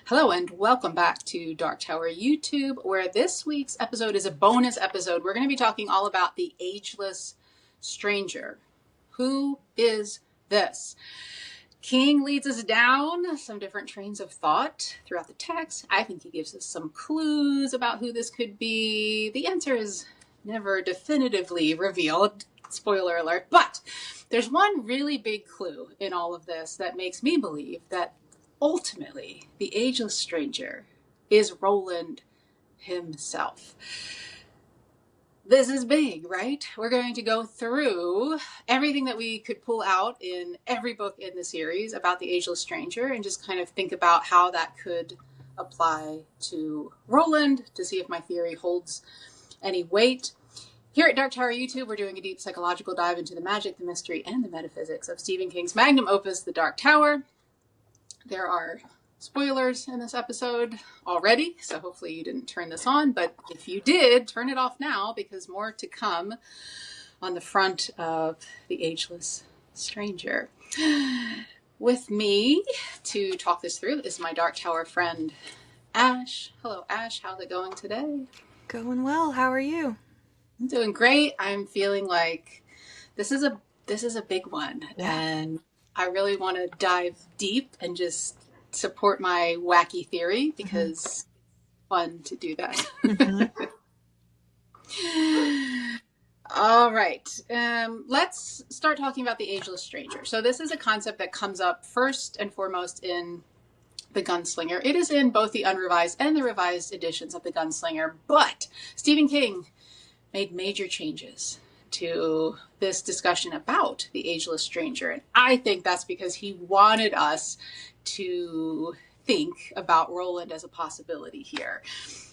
Hello and welcome back to Dark Tower YouTube, where this week's episode is a bonus episode. We're going to be talking all about the Ageless Stranger. Who is this? King leads us down some different trains of thought throughout the text. I think he gives us some clues about who this could be. The answer is never definitively revealed, spoiler alert, but there's one really big clue in all of this that makes me believe that ultimately, the Ageless Stranger is Roland himself. This is big, right? We're going to go through everything that we could pull out in every book in the series about the Ageless Stranger and just kind of think about how that could apply to Roland to see if my theory holds any weight. Here at Dark Tower YouTube, we're doing a deep psychological dive into the magic, the mystery, and the metaphysics of Stephen King's magnum opus, The Dark Tower. There are spoilers in this episode already, so hopefully you didn't turn this on, but if you did, turn it off now because more to come on the front of The Ageless Stranger. With me to talk this through is my Dark Tower friend, Ash. Hello, Ash. How's it going today? Going well. How are you? I'm doing great. I'm feeling like this is a big one, and I really want to dive deep and just support my wacky theory because it's fun to do that. All right. Let's start talking about the Ageless Stranger. So this is a concept that comes up first and foremost in the Gunslinger. It is in both the unrevised and the revised editions of the Gunslinger, but Stephen King made major changes to this discussion about the Ageless Stranger. And I think that's because he wanted us to think about Roland as a possibility here.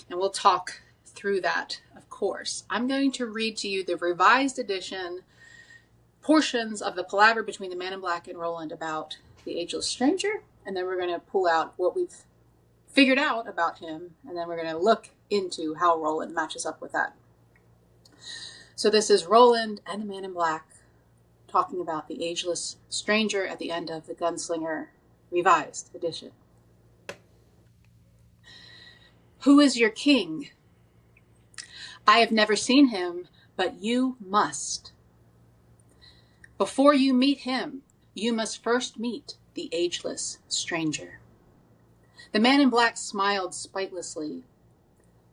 And we'll talk through that, of course. I'm going to read to you the revised edition portions of the palaver between the Man in Black and Roland about the Ageless Stranger. And then we're going to pull out what we've figured out about him. And then we're going to look into how Roland matches up with that. So this is Roland and the Man in Black talking about the Ageless Stranger at the end of the Gunslinger revised edition. Who is your king? I have never seen him, but you must. Before you meet him, you must first meet the Ageless Stranger. The Man in Black smiled spitelessly.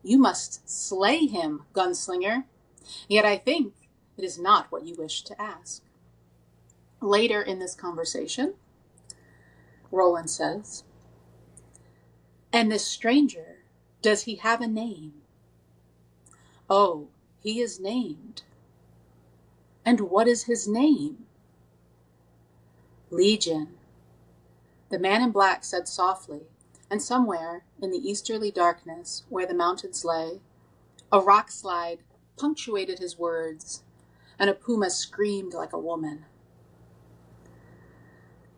You must slay him, Gunslinger. Yet I think it is not what you wish to ask. Later in this conversation, Roland says, and this stranger, does he have a name? Oh, he is named. And what is his name? Legion. The Man in Black said softly, and somewhere in the easterly darkness where the mountains lay, a rock slide punctuated his words, and a puma screamed like a woman.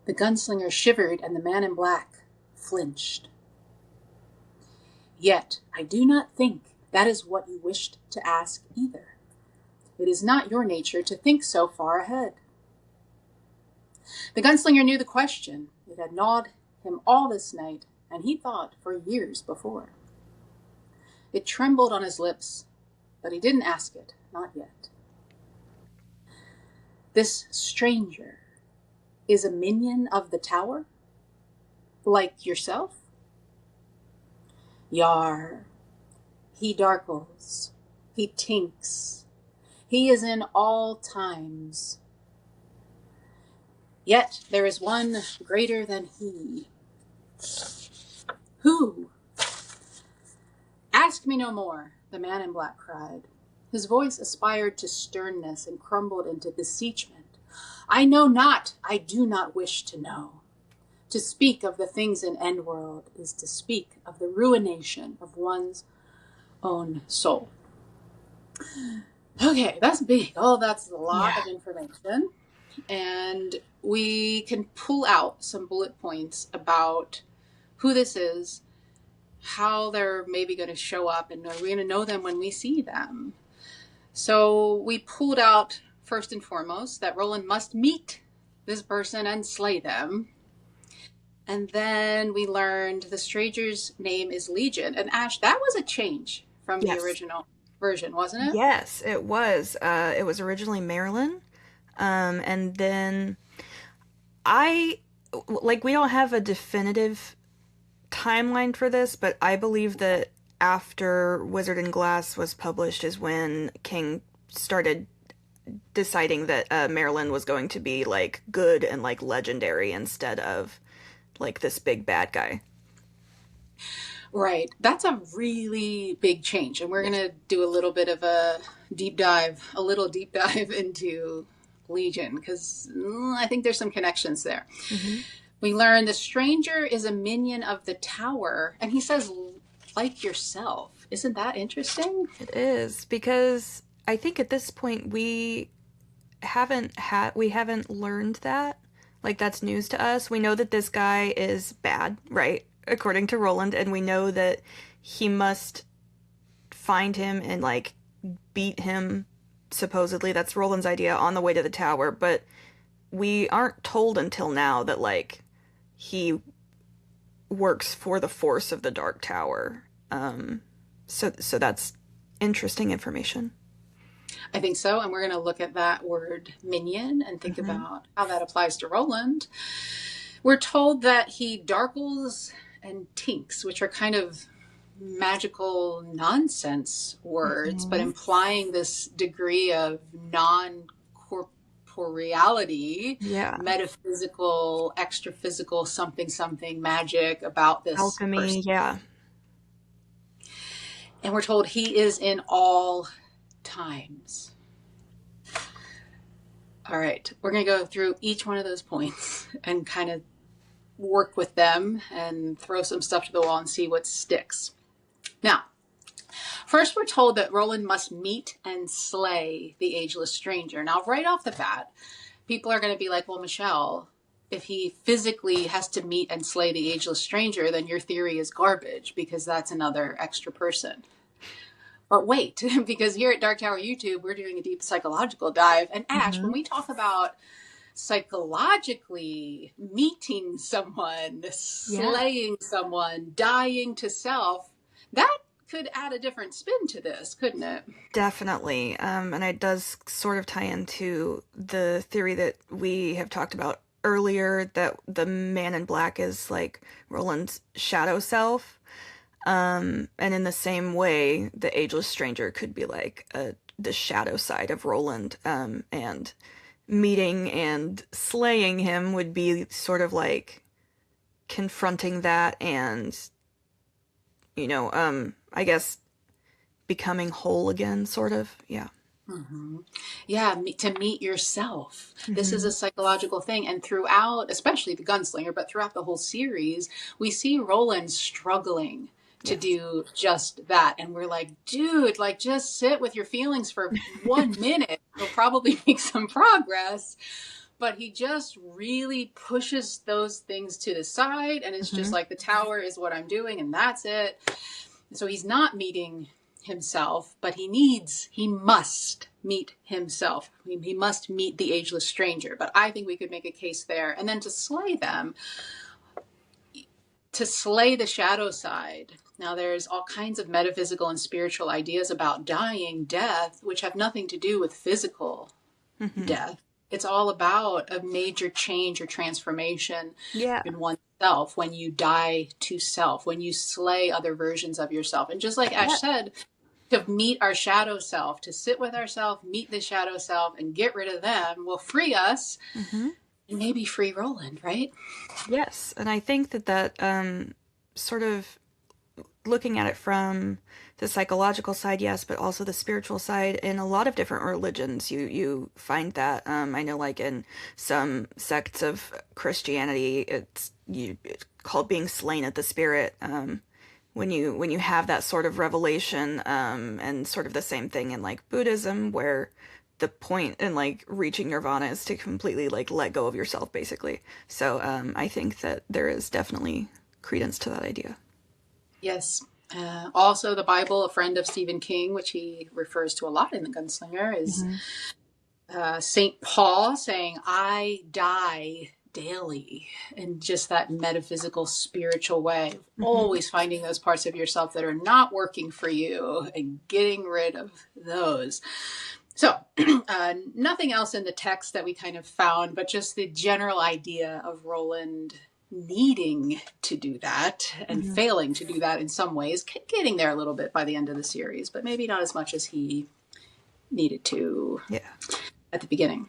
The Gunslinger shivered, and the Man in Black flinched. Yet I do not think that is what you wished to ask either. It is not your nature to think so far ahead. The Gunslinger knew the question. It had gnawed him all this night, and he thought for years before. It trembled on his lips, but he didn't ask it, not yet. This stranger is a minion of the tower? Like yourself? Yar, he darkles, he tinks, he is in all times. Yet there is one greater than he. Who? Ask me no more, the Man in Black cried. His voice aspired to sternness and crumbled into beseechment. I know not, I do not wish to know. To speak of the things in Endworld is to speak of the ruination of one's own soul. Okay, that's big. Oh, that's a lot of information. And we can pull out some bullet points about who this is, how they're maybe going to show up, and are we going to know them when we see them? So we pulled out, first and foremost, that Roland must meet this person and slay them. And then we learned the stranger's name is Legion. And Ash, that was a change from the Yes. original version, wasn't it? Yes, it was. It was originally Marilyn. And then I, like, we don't have a definitive timeline for this, but I believe that after Wizard and Glass was published is when King started deciding that Marilyn was going to be, like, good and, like, legendary instead of, like, this big bad guy. Right. That's a really big change. And we're going to do a little bit of a little deep dive into Legion, because I think there's some connections there. Mm-hmm. We learn the stranger is a minion of the tower, and he says, like yourself. Isn't that interesting? It is, because I think at this point we haven't learned that. Like, that's news to us. We know that this guy is bad, right? According to Roland, and we know that he must find him and, like, beat him, supposedly. That's Roland's idea, on the way to the tower, but we aren't told until now that, like, he works for the force of the Dark Tower. So that's interesting information. I think so, and we're going to look at that word minion and think about how that applies to Roland. We're told that he darkles and tinks, which are kind of magical nonsense words, but implying this degree of non-corporeality, metaphysical, extra-physical, something magic about this alchemy person. Yeah. And we're told he is in all times. All right, we're going to go through each one of those points and kind of work with them and throw some stuff to the wall and see what sticks. Now, first we're told that Roland must meet and slay the Ageless Stranger. Now, right off the bat, people are going to be like, well, Michelle, if he physically has to meet and slay the Ageless Stranger, then your theory is garbage because that's another extra person. But wait, because here at Dark Tower YouTube, we're doing a deep psychological dive. And Ash, when we talk about psychologically meeting someone, slaying someone, dying to self, that could add a different spin to this, couldn't it? Definitely. And it does sort of tie into the theory that we have talked about earlier, that the man in black is like Roland's shadow self. And in the same way, the Ageless Stranger could be like the shadow side of Roland, and meeting and slaying him would be sort of like confronting that and, I guess becoming whole again, sort of. Yeah. Mm-hmm. Yeah, to meet yourself. This is a psychological thing. And throughout, especially the Gunslinger, but throughout the whole series, we see Roland struggling to do just that. And we're like, dude, like, just sit with your feelings for 1 minute. You'll probably make some progress. But he just really pushes those things to the side. And it's just like, the tower is what I'm doing, and that's it. So he's not meeting himself, but he must meet himself. He must meet the Ageless Stranger. But I think we could make a case there. And then to slay them, to slay the shadow side. Now, there's all kinds of metaphysical and spiritual ideas about dying, death, which have nothing to do with physical death. It's all about a major change or transformation in oneself when you die to self, when you slay other versions of yourself. And just like Ash said, to meet our shadow self, to sit with ourselves, meet the shadow self, and get rid of them will free us. And maybe free Roland, right? Yes, and I think that sort of looking at it from the psychological side, yes, but also the spiritual side, in a lot of different religions, you find that. I know, like, in some sects of Christianity, it's called being slain at the spirit. When you have that sort of revelation, and sort of the same thing in, like, Buddhism, where the point in, like, reaching nirvana is to completely, like, let go of yourself, basically. So I think that there is definitely credence to that idea. Yes. Also, the Bible, a friend of Stephen King, which he refers to a lot in The Gunslinger, is St. Paul saying, I die daily in just that metaphysical, spiritual way of always finding those parts of yourself that are not working for you and getting rid of those. So nothing else in the text that we kind of found, but just the general idea of Roland needing to do that and failing to do that in some ways, getting there a little bit by the end of the series, but maybe not as much as he needed to at the beginning.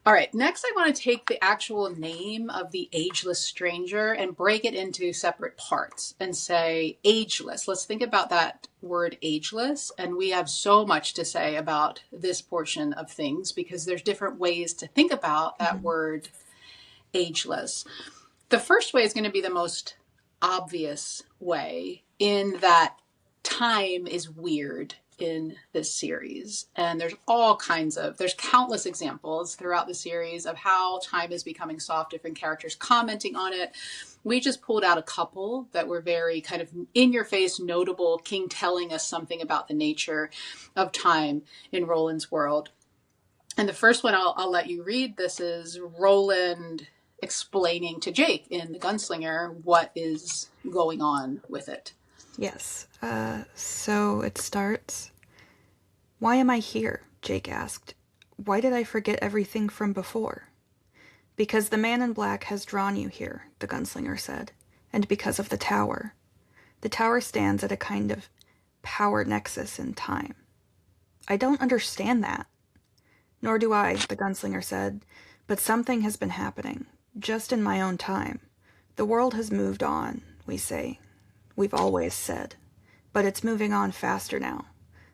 All right, next I want to take the actual name of the Ageless Stranger and break it into separate parts and say ageless. Let's think about that word ageless. And we have so much to say about this portion of things because there's different ways to think about that word ageless. The first way is going to be the most obvious way in that time is weird in this series. And there's countless examples throughout the series of how time is becoming soft, different characters commenting on it. We just pulled out a couple that were very kind of in your face, notable, King telling us something about the nature of time in Roland's world. And the first one I'll let you read. This is Roland explaining to Jake in the Gunslinger what is going on with it. Yes. So it starts. Why am I here? Jake asked. Why did I forget everything from before? Because the man in black has drawn you here, the Gunslinger said, and because of the tower. The tower stands at a kind of power nexus in time. I don't understand that. Nor do I, the Gunslinger said, but something has been happening, just in my own time. The world has moved on, we say. We've always said. But it's moving on faster now.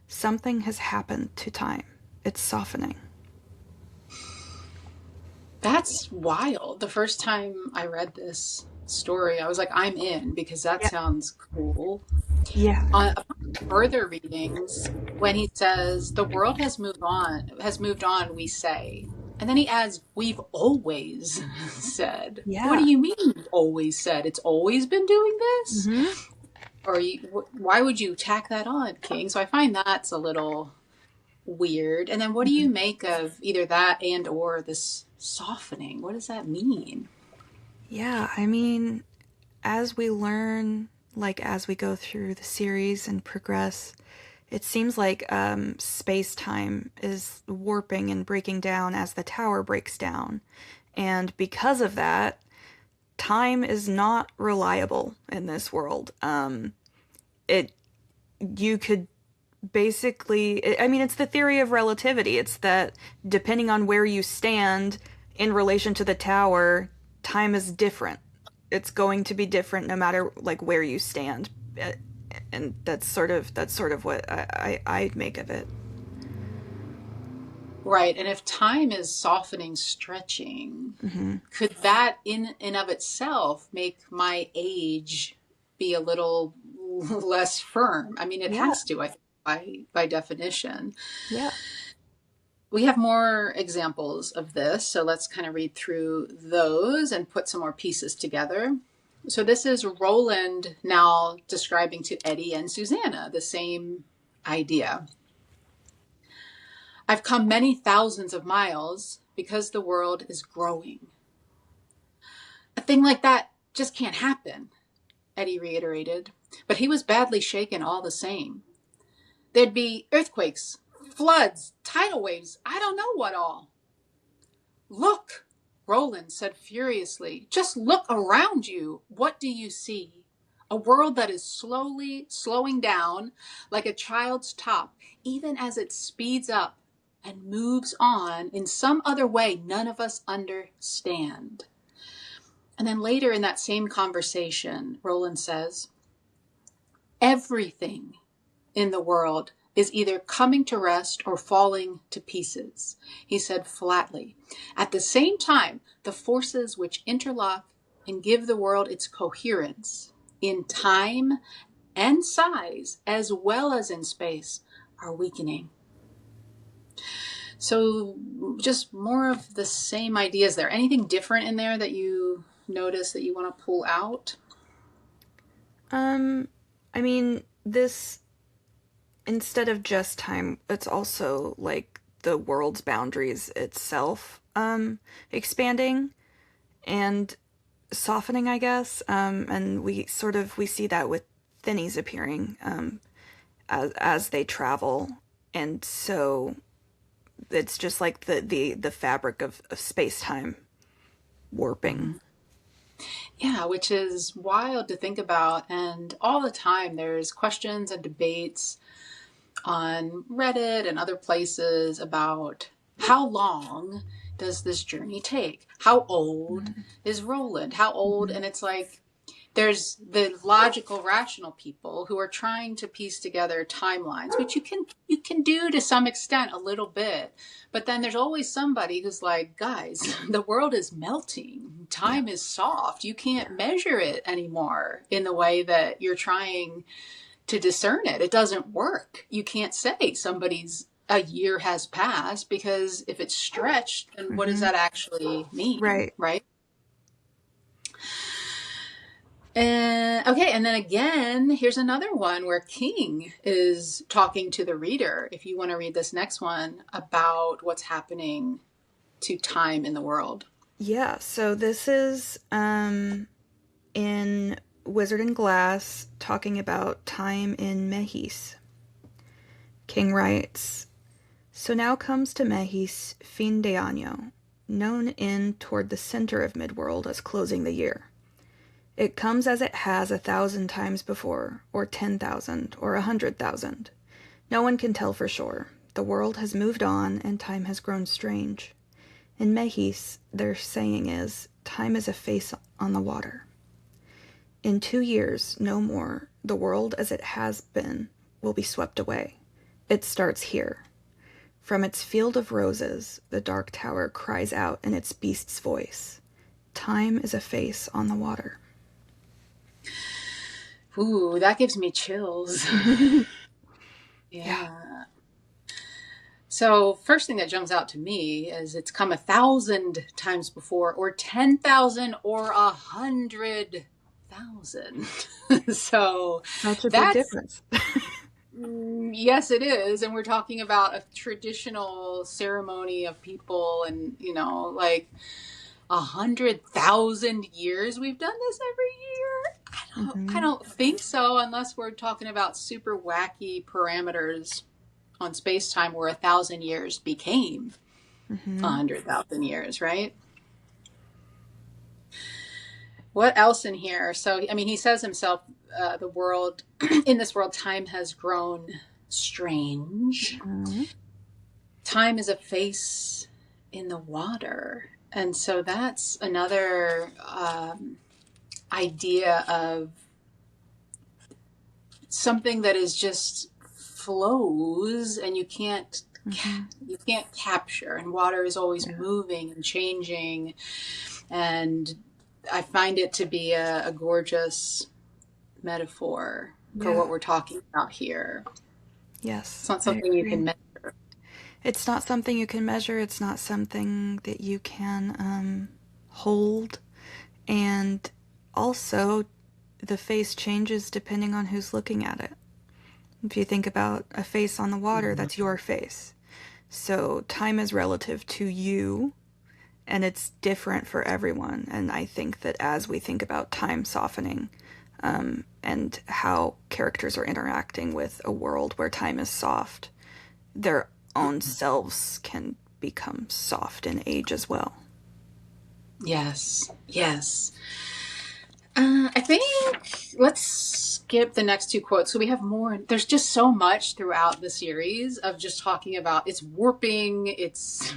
Something has happened to time. It's softening. That's wild. The first time I read this story, I was like, I'm in, because that sounds cool. Yeah. On further readings, when he says, the world has moved on, we say. And then he adds, we've always said. Yeah. What do you mean you've always said? It's always been doing this? Or why would you tack that on, King? So I find that's a little weird. And then what do you make of either that and or this softening? What does that mean? Yeah, I mean, as we learn, like as we go through the series and progress, it seems like space-time is warping and breaking down as the tower breaks down. And because of that, time is not reliable in this world. You could basically, I mean, it's the theory of relativity. It's that depending on where you stand in relation to the tower, time is different. It's going to be different no matter like where you stand. And that's sort of what I make of it. Right. And if time is softening, stretching, could that in and of itself make my age be a little less firm? I mean, it has to, I think, by definition. Yeah. We have more examples of this. So let's kind of read through those and put some more pieces together. So this is Roland now describing to Eddie and Susanna the same idea. I've come many thousands of miles because the world is growing. A thing like that just can't happen, Eddie reiterated, but he was badly shaken all the same. There'd be earthquakes, floods, tidal waves, I don't know what all. Look, Roland said furiously, just look around you. What do you see? A world that is slowly slowing down like a child's top, even as it speeds up and moves on in some other way none of us understand. And then later in that same conversation, Roland says, everything in the world is either coming to rest or falling to pieces, he said flatly. At the same time, the forces which interlock and give the world its coherence in time and size, as well as in space, are weakening. So just more of the same ideas there. Anything different in there that you notice that you want to pull out? I mean, this, instead of just time, it's also like the world's boundaries itself. expanding and softening, I guess. And we see that with thinnies appearing as they travel. And so it's just like the fabric of space-time warping. Yeah, which is wild to think about. And all the time there's questions and debates on Reddit and other places about how long does this journey take? How old is Roland? How old? And it's like there's the logical, rational people who are trying to piece together timelines, which you can do to some extent a little bit. But then there's always somebody who's like, guys, the world is melting. Time is soft. You can't measure it anymore in the way that you're trying to discern it. It doesn't work. You can't say a year has passed, because if it's stretched, then what does that actually mean? Right? Okay, and then again, here's another one where King is talking to the reader, if you want to read this next one, about what's happening to time in the world. Yeah, so this is in Wizard and Glass, talking about time in Mehis. King writes, "So now comes to Mehis fin de año, known in toward the center of Midworld as closing the year. It comes as it has 1,000 times before, or 10,000, or 100,000. No one can tell for sure. The world has moved on, and time has grown strange. In Mehis, their saying is, time is a face on the water. In 2 years, no more, the world as it has been will be swept away. It starts here. From its field of roses, the dark tower cries out in its beast's voice. Time is a face on the water." Ooh, that gives me chills. Yeah. So first thing that jumps out to me is it's come 1,000 times before, or 10,000, or 100,000. So that's a big difference. Yes, it is. And we're talking about a traditional ceremony of people, and, like 100,000 years we've done this every year. I don't think so, unless we're talking about super wacky parameters on space-time where 1,000 years became 100,000 years, right? What else in here? So, I mean, he says himself, the world, in this world, time has grown strange. Time is a face in the water. And so that's another idea of something that is just flows, and you can't capture, and water is always moving and changing. And I find it to be a gorgeous metaphor for what we're talking about here. Yes. It's not something you can measure. It's not something you can measure. It's not something that you can hold. And also, the face changes depending on who's looking at it. If you think about a face on the water, that's your face. So time is relative to you, and it's different for everyone. And I think that as we think about time softening, and how characters are interacting with a world where time is soft, their own selves can become soft and age as well. Yes. I think let's skip the next two quotes. So we have more. There's just so much throughout the series of just talking about it's warping, it's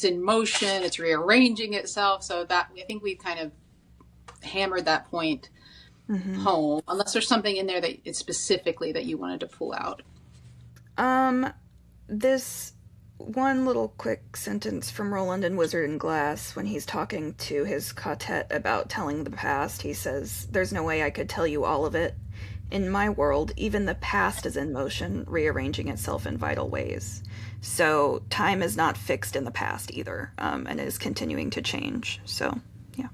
in motion, it's rearranging itself. So that, I think we've kind of hammered that point home, unless there's something in there that it's specifically that you wanted to pull out. This one little quick sentence from Roland in Wizard and Glass, when he's talking to his quartet about telling the past, he says, "There's no way I could tell you all of it. In my world, even the past is in motion, rearranging itself in vital ways." So time is not fixed in the past either, and is continuing to change. So, yeah.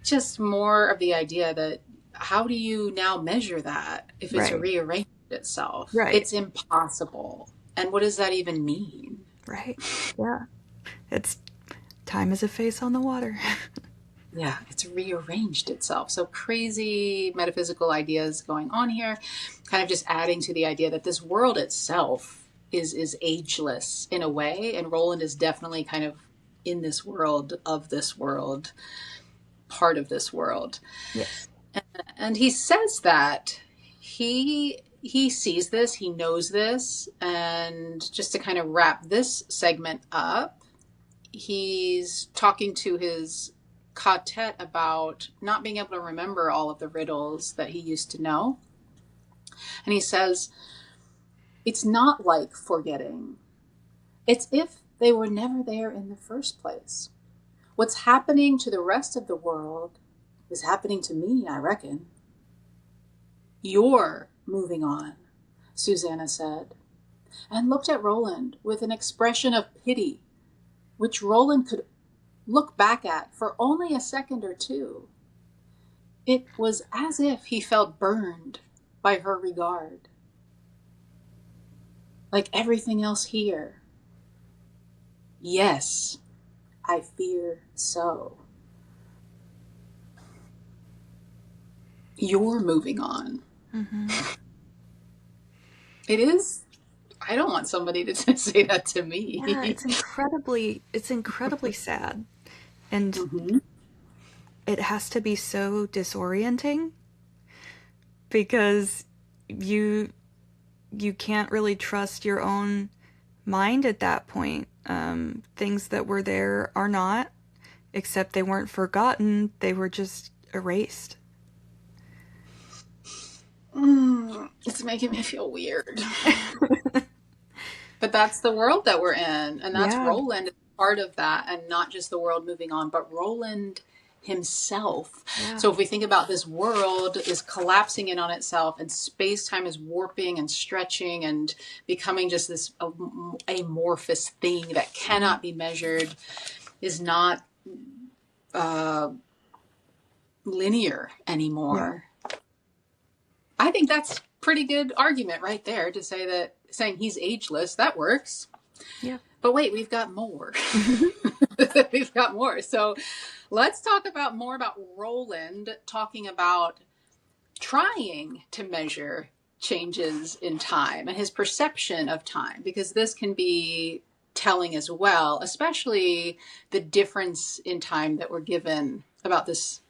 Just more of the idea that how do you now measure that if it's rearranged itself? Right. It's impossible. And what does that even mean? Right. Yeah. It's Time is a face on the water. Yeah, it's rearranged itself. So crazy metaphysical ideas going on here, kind of just adding to the idea that this world itself is ageless in a way, and Roland is definitely kind of in this world, of this world, part of this world. Yes. And he says that he sees this, he knows this, and just to kind of wrap this segment up, he's talking to his quartet about not being able to remember all of the riddles that he used to know. And he says, it's not like forgetting. It's if they were never there in the first place. What's happening to the rest of the world is happening to me, I reckon. You're moving on, Susanna said, and looked at Roland with an expression of pity, which Roland could look back at for only a second or two. It was as if he felt burned by her regard. Like everything else here. Yes, I fear so. You're moving on. Mm-hmm. It is. I don't want somebody to say that to me. Yeah, it's incredibly sad. And Mm-hmm. it has to be so disorienting because you can't really trust your own mind at that point. Things that were there are not, except they weren't forgotten, they were just erased. It's making me feel weird. But that's the world that we're in, and that's Roland is part of that, and not just the world moving on, but Roland himself. Yeah. So if we think about this world is collapsing in on itself, and space-time is warping and stretching and becoming just this amorphous thing that cannot be measured, is not linear anymore. Yeah. I think that's pretty good argument right there to say that saying he's ageless, that works. Yeah. But wait, we've got more. We've got more. So let's talk about more about Roland talking about trying to measure changes in time and his perception of time, because this can be telling as well, especially the difference in time that we're given about this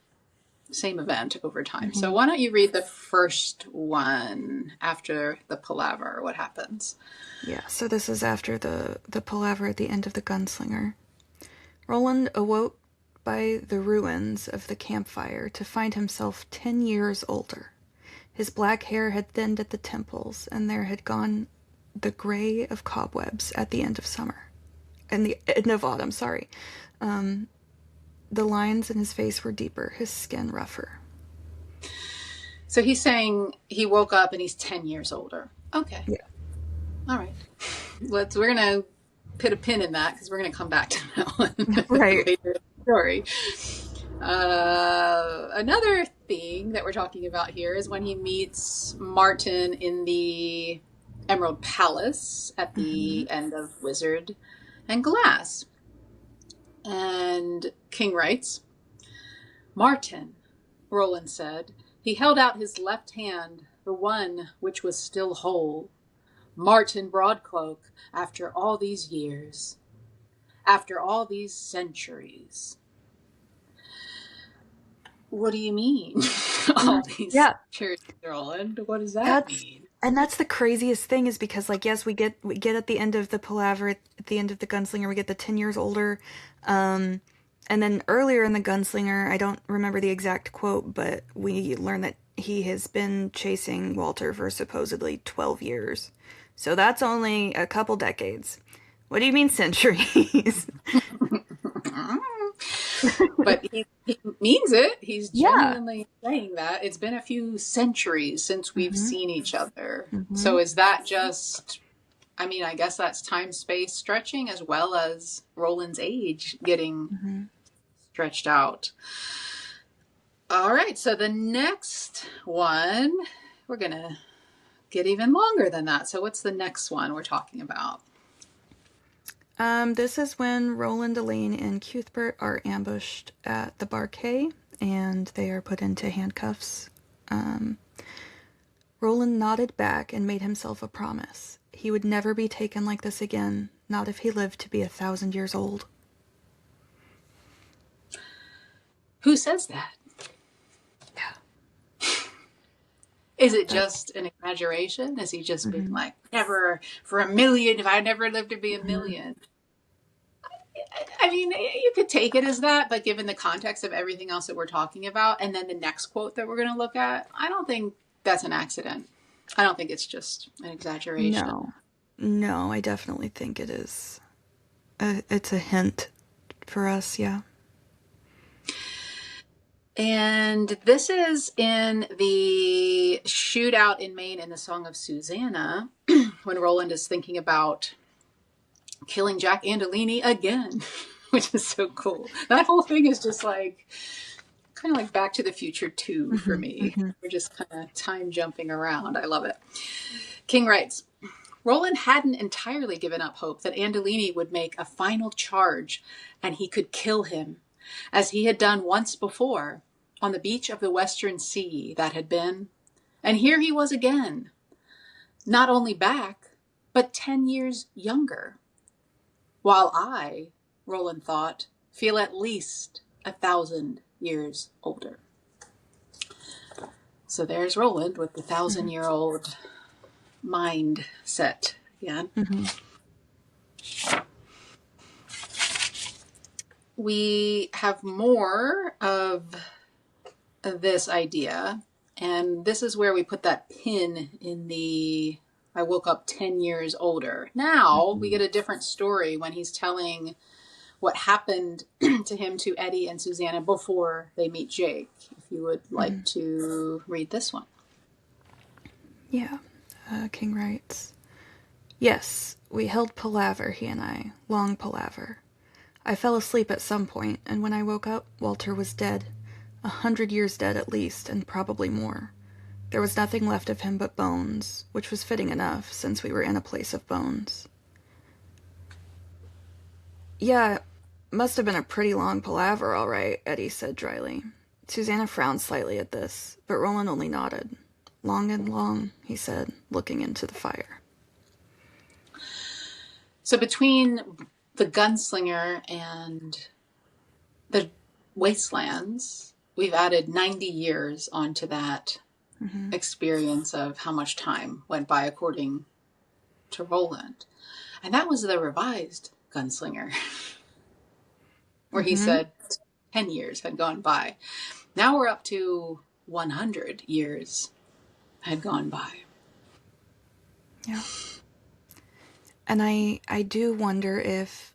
same event over time. Mm-hmm. So why don't you read the first one after the palaver? What happens? Yeah, so this is after the palaver at the end of the Gunslinger. Roland awoke by the ruins of the campfire to find himself 10 years older. His black hair had thinned at the temples, and there had gone the gray of cobwebs at the end of summer. And the end of autumn, sorry. The lines in his face were deeper, his skin rougher. So he's saying he woke up and he's 10 years older. Okay. Yeah. All right. We're going to put a pin in that because we're going to come back to that one. Right. Later in the story. Another thing that we're talking about here is when he meets Martin in the Emerald Palace at the end of Wizard and Glass. And King writes, Martin, Roland said. He held out his left hand, the one which was still whole. Martin Broadcloak, after all these years, after all these centuries. What do you mean? All these centuries, Roland? What does that mean? And that's the craziest thing, is because, like, yes, we get at the end of the palaver, at the end of the Gunslinger, we get the 10 years older. And then earlier in the Gunslinger, I don't remember the exact quote, but we learn that he has been chasing Walter for supposedly 12 years. So that's only a couple decades. What do you mean centuries? But he means it. He's genuinely saying that. It's been a few centuries since we've seen each other. So is that just, I mean, I guess that's time-space stretching as well as Roland's age getting stretched out. All right, so the next one, we're going to get even longer than that. So what's the next one we're talking about? This is when Roland, Elaine, and Cuthbert are ambushed at the Barquet, and they are put into handcuffs. Roland nodded back and made himself a promise. He would never be taken like this again, not if he lived to be 1,000 years old. Who says that? Yeah. Is it just an exaggeration? Is he just being like, never for 1,000,000, if I never lived to be 1,000,000? I mean, you could take it as that, but given the context of everything else that we're talking about, and then the next quote that we're going to look at, I don't think that's an accident. I don't think it's just an exaggeration. No, I definitely think it is. It's a hint for us, yeah. And this is in the shootout in Maine in the Song of Susanna, when Roland is thinking about killing Jack Andolini again, which is so cool. That whole thing is just like kind of like Back to the Future 2 for me. We're just kind of time jumping around. I love it. King writes, Roland hadn't entirely given up hope that Andolini would make a final charge and he could kill him, as he had done once before on the beach of the Western Sea that had been. And here he was again, not only back, but 10 years younger. While I, Roland thought, feel at least 1,000 years older. So there's Roland with the 1,000-year-old mindset again. We have more of this idea, and this is where we put that pin in the I woke up 10 years older. Now we get a different story when he's telling what happened to him, to Eddie and Susanna before they meet Jake. If you would like to read this one. Yeah. King writes, Yes, we held palaver, he and I. Long palaver. I fell asleep at some point, and when I woke up, Walter was dead. 100 years dead at least, and probably more. There was nothing left of him but bones, which was fitting enough, since we were in a place of bones. Yeah, must have been a pretty long palaver, all right, Eddie said dryly. Susanna frowned slightly at this, but Roland only nodded. Long and long, he said, looking into the fire. So between the Gunslinger and the Wastelands, we've added 90 years onto that experience of how much time went by according to Roland. And that was the revised Gunslinger, where he said 10 years had gone by. Now we're up to 100 years had gone by. Yeah. And I do wonder if,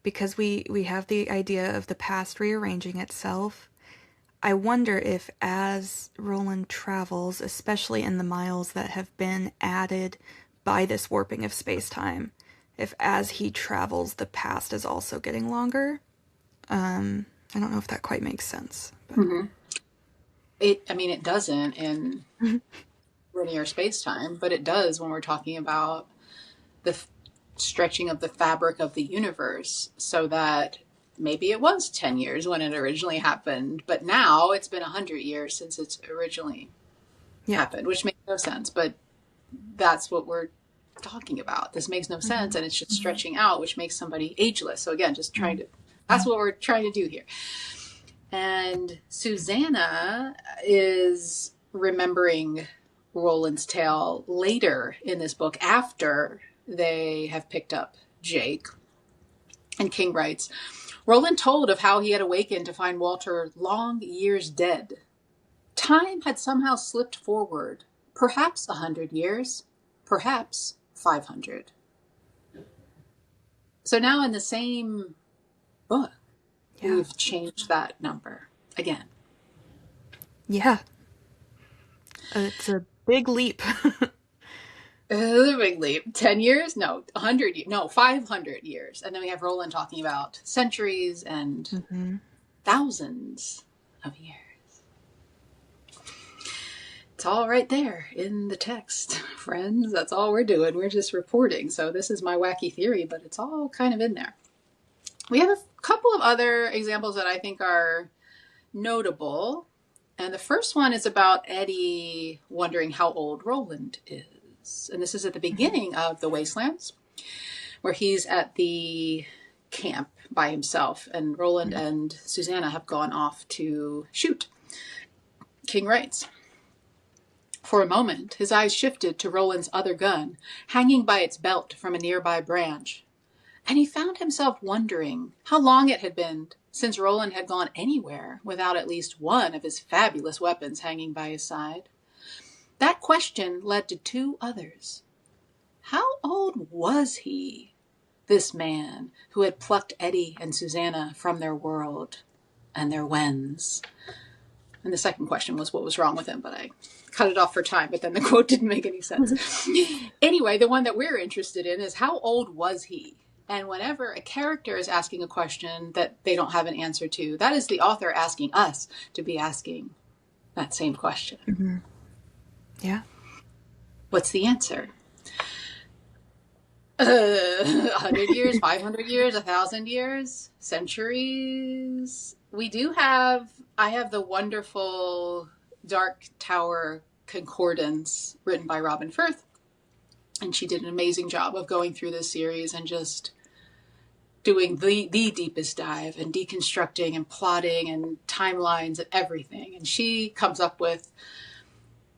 because we have the idea of the past rearranging itself, I wonder if as Roland travels, especially in the miles that have been added by this warping of space-time, if as he travels, the past is also getting longer. I don't know if that quite makes sense. But. It doesn't in linear space-time, but it does when we're talking about the stretching of the fabric of the universe, so that maybe it was 10 years when it originally happened, but now it's been 100 years since it's originally happened, which makes no sense, but that's what we're talking about. This makes no sense, and it's just stretching out, which makes somebody ageless. So again, just trying to, that's what we're trying to do here. And Susanna is remembering Roland's tale later in this book, after they have picked up Jake. And King writes, Roland told of how he had awakened to find Walter long years dead. Time had somehow slipped forward, perhaps 100 years, perhaps 500. So now in the same book, we've changed that number again. Yeah. It's a big leap. It's a big leap. 10 years? No, 100 years. No, 500 years. And then we have Roland talking about centuries and thousands of years. It's all right there in the text friends. That's all we're doing. We're just reporting. So this is my wacky theory, but it's all kind of in there. We have a couple of other examples that I think are notable. And the first one is about Eddie wondering how old Roland is. And this is at the beginning of The Wastelands, where he's at the camp by himself. And Roland and Susanna have gone off to shoot king rays. For a moment, his eyes shifted to Roland's other gun, hanging by its belt from a nearby branch. And he found himself wondering how long it had been since Roland had gone anywhere without at least one of his fabulous weapons hanging by his side. That question led to two others. How old was he, this man who had plucked Eddie and Susanna from their world and their wens? And the second question was what was wrong with him, but I cut it off for time, but then the quote didn't make any sense. Anyway, the one that we're interested in is how old was he? And whenever a character is asking a question that they don't have an answer to, that is the author asking us to be asking that same question. Mm-hmm. Yeah. What's the answer? 100 years, 500 years, 1,000 years, centuries. I have the wonderful Dark Tower Concordance written by Robin Firth. And she did an amazing job of going through this series and just doing the deepest dive and deconstructing and plotting and timelines and everything. And she comes up with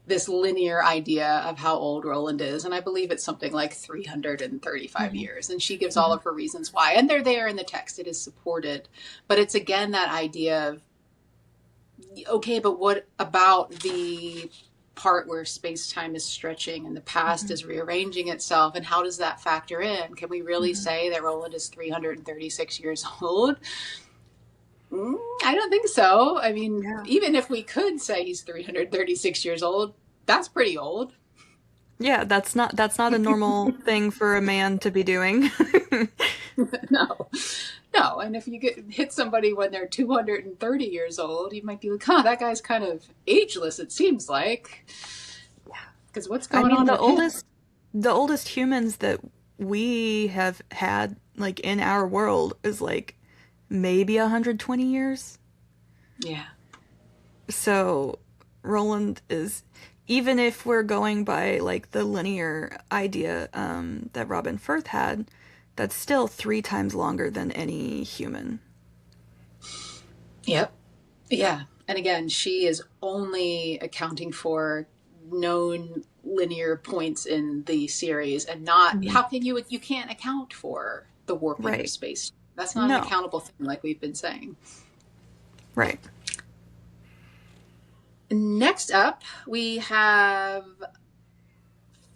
this linear idea of how old Roland is. And I believe it's something like 335 years. And she gives all of her reasons why. And they're there in the text. It is supported. But it's again that idea of, okay, but what about the part where space-time is stretching and the past is rearranging itself, and how does that factor in? Can we really say that Roland is 336 years old? I don't think so. I mean, even if we could say he's 336 years old, that's pretty old. Yeah, that's not a normal thing for a man to be doing. No. And if you hit somebody when they're 230 years old, you might be like, that guy's kind of ageless, it seems like. Yeah. Because what's going on? The oldest humans that we have had, like, in our world is, like, maybe 120 years. Yeah. So Roland is, even if we're going by, like, the linear idea that Robin Firth had, that's still 3 times longer than any human. Yep. Yeah. And again, she is only accounting for known linear points in the series and not, how can you can't account for the warping of space. That's not an accountable thing like we've been saying. Right. Next up, we have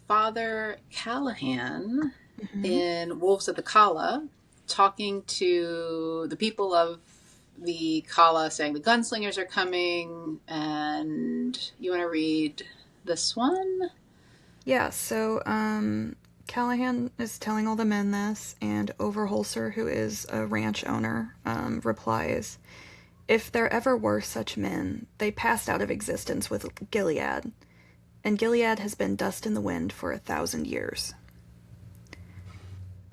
Father Callahan in Wolves of the Kala, talking to the people of the Kala, saying the Gunslingers are coming, and you want to read this one? Yeah, so Callahan is telling all the men this, and Overholser, who is a ranch owner, replies, "If there ever were such men, they passed out of existence with Gilead, and Gilead has been dust in the wind for 1,000 years."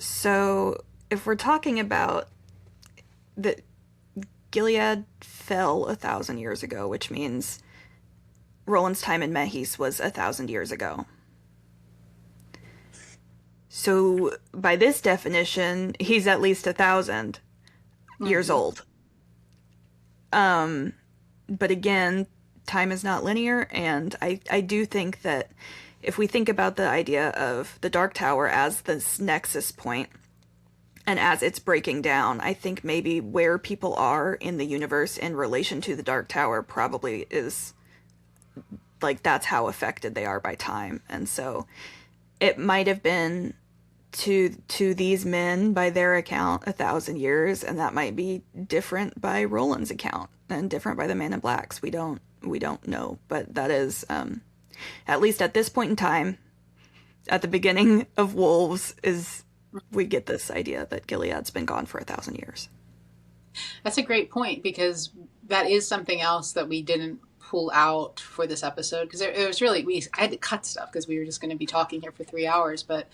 So, if we're talking about that Gilead fell 1,000 years ago, which means Roland's time in Mehis was 1,000 years ago. So, by this definition, he's at least 1,000 years old. But again, time is not linear, and I do think that if we think about the idea of the Dark Tower as this nexus point, and as it's breaking down, I think maybe where people are in the universe in relation to the Dark Tower probably is, like, that's how affected they are by time. And so it might have been to these men, by their account, 1,000 years, and that might be different by Roland's account and different by the Man in Blacks. We don't know, but that is, at least at this point in time, at the beginning of Wolves, we get this idea that Gilead's been gone for 1,000 years. That's a great point, because that is something else that we didn't pull out for this episode because it was really I had to cut stuff because we were just going to be talking here for 3 hours. But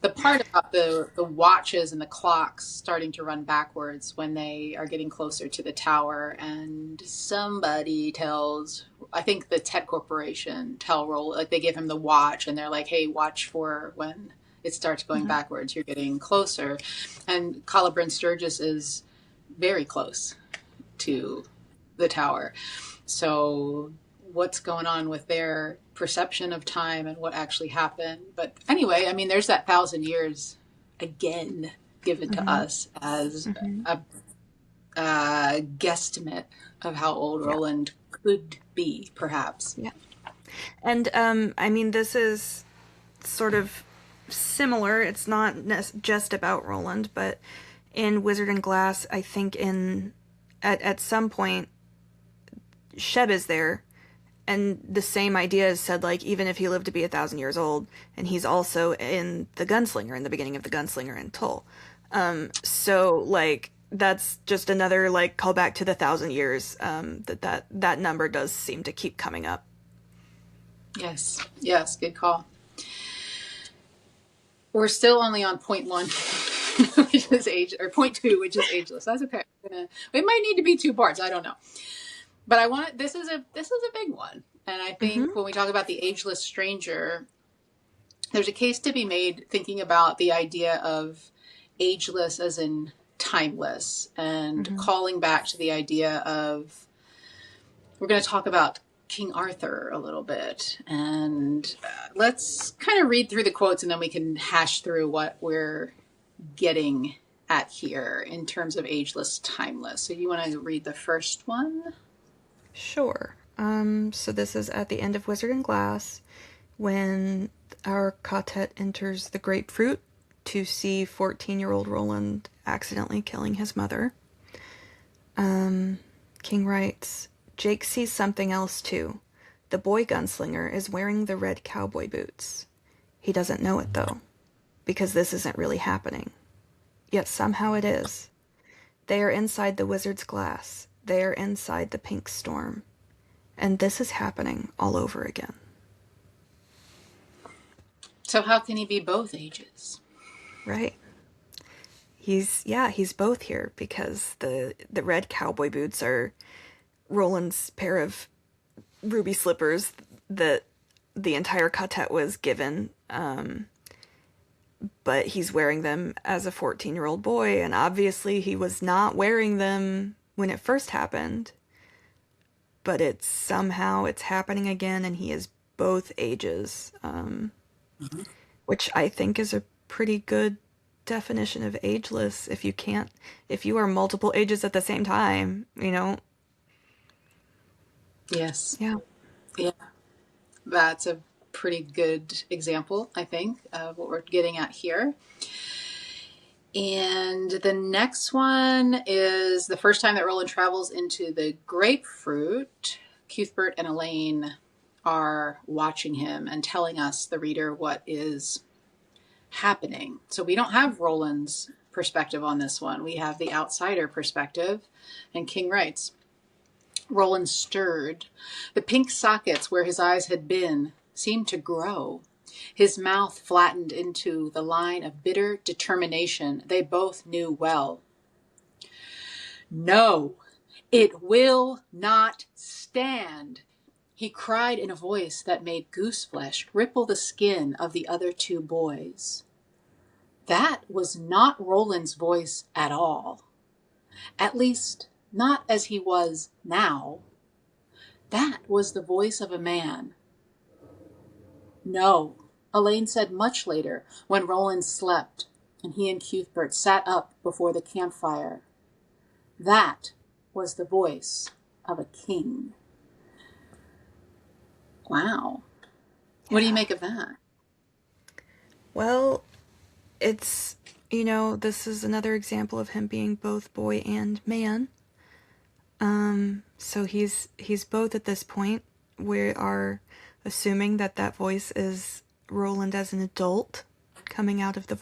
the part about the watches and the clocks starting to run backwards when they are getting closer to the tower, and somebody tells, I think the Tet Corporation tell Roland, like they give him the watch and they're like, hey, watch for when it starts going backwards, you're getting closer. And Calabrine Sturgis is very close to the tower. So what's going on with their perception of time and what actually happened? But anyway, I mean, there's that 1,000 years again given to us as a guesstimate of how old Roland could be, perhaps. Yeah. And I mean, this is sort of similar. It's not just about Roland, but in Wizard and Glass, I think at some point, Sheb is there, and the same idea is said, like, even if he lived to be 1,000 years old, and he's also in the Gunslinger, in the beginning of the Gunslinger in Tull. So, like, that's just another, like, callback to the 1,000 years, that number does seem to keep coming up. Yes, good call. We're still only on point 1, which is point 2, which is ageless. That's okay. It might need to be 2 parts. I don't know. But this is a big one. And I think when we talk about the Ageless Stranger, there's a case to be made thinking about the idea of ageless as in timeless, and calling back to the idea of, we're going to talk about King Arthur a little bit, and let's kind of read through the quotes and then we can hash through what we're getting at here in terms of ageless, timeless. So you want to read the first one? Sure. So this is at the end of Wizard and Glass, when our quartet enters the grapefruit to see 14-year-old Roland accidentally killing his mother. King writes, Jake sees something else too. The boy gunslinger is wearing the red cowboy boots. He doesn't know it though, because this isn't really happening. Yet somehow it is. They are inside the wizard's glass. They are inside the pink storm. And this is happening all over again. So how can he be both ages? Right. He's both here, because the red cowboy boots are Roland's pair of ruby slippers that the entire quartet was given, but he's wearing them as a 14-year-old boy, and obviously he was not wearing them when it first happened, but it's happening again, and he is both ages, which I think is a pretty good definition of ageless. If you are multiple ages at the same time, Yes. Yeah. That's a pretty good example, I think, of what we're getting at here. And the next one is the first time that Roland travels into the grapefruit. Cuthbert and Elaine are watching him and telling us, the reader, what is happening. So we don't have Roland's perspective on this one. We have the outsider perspective. And King writes, Roland stirred. The pink sockets where his eyes had been seemed to grow. His mouth flattened into the line of bitter determination they both knew well. No, it will not stand, he cried in a voice that made gooseflesh ripple the skin of the other 2 boys. That was not Roland's voice at all. At least, not as he was now. That was the voice of a man. No, Elaine said much later, when Roland slept and he and Cuthbert sat up before the campfire. That was the voice of a king. Wow. What do you make of that? Well, it's, this is another example of him being both boy and man. So he's both at this point. We are assuming that voice is Roland as an adult coming out of the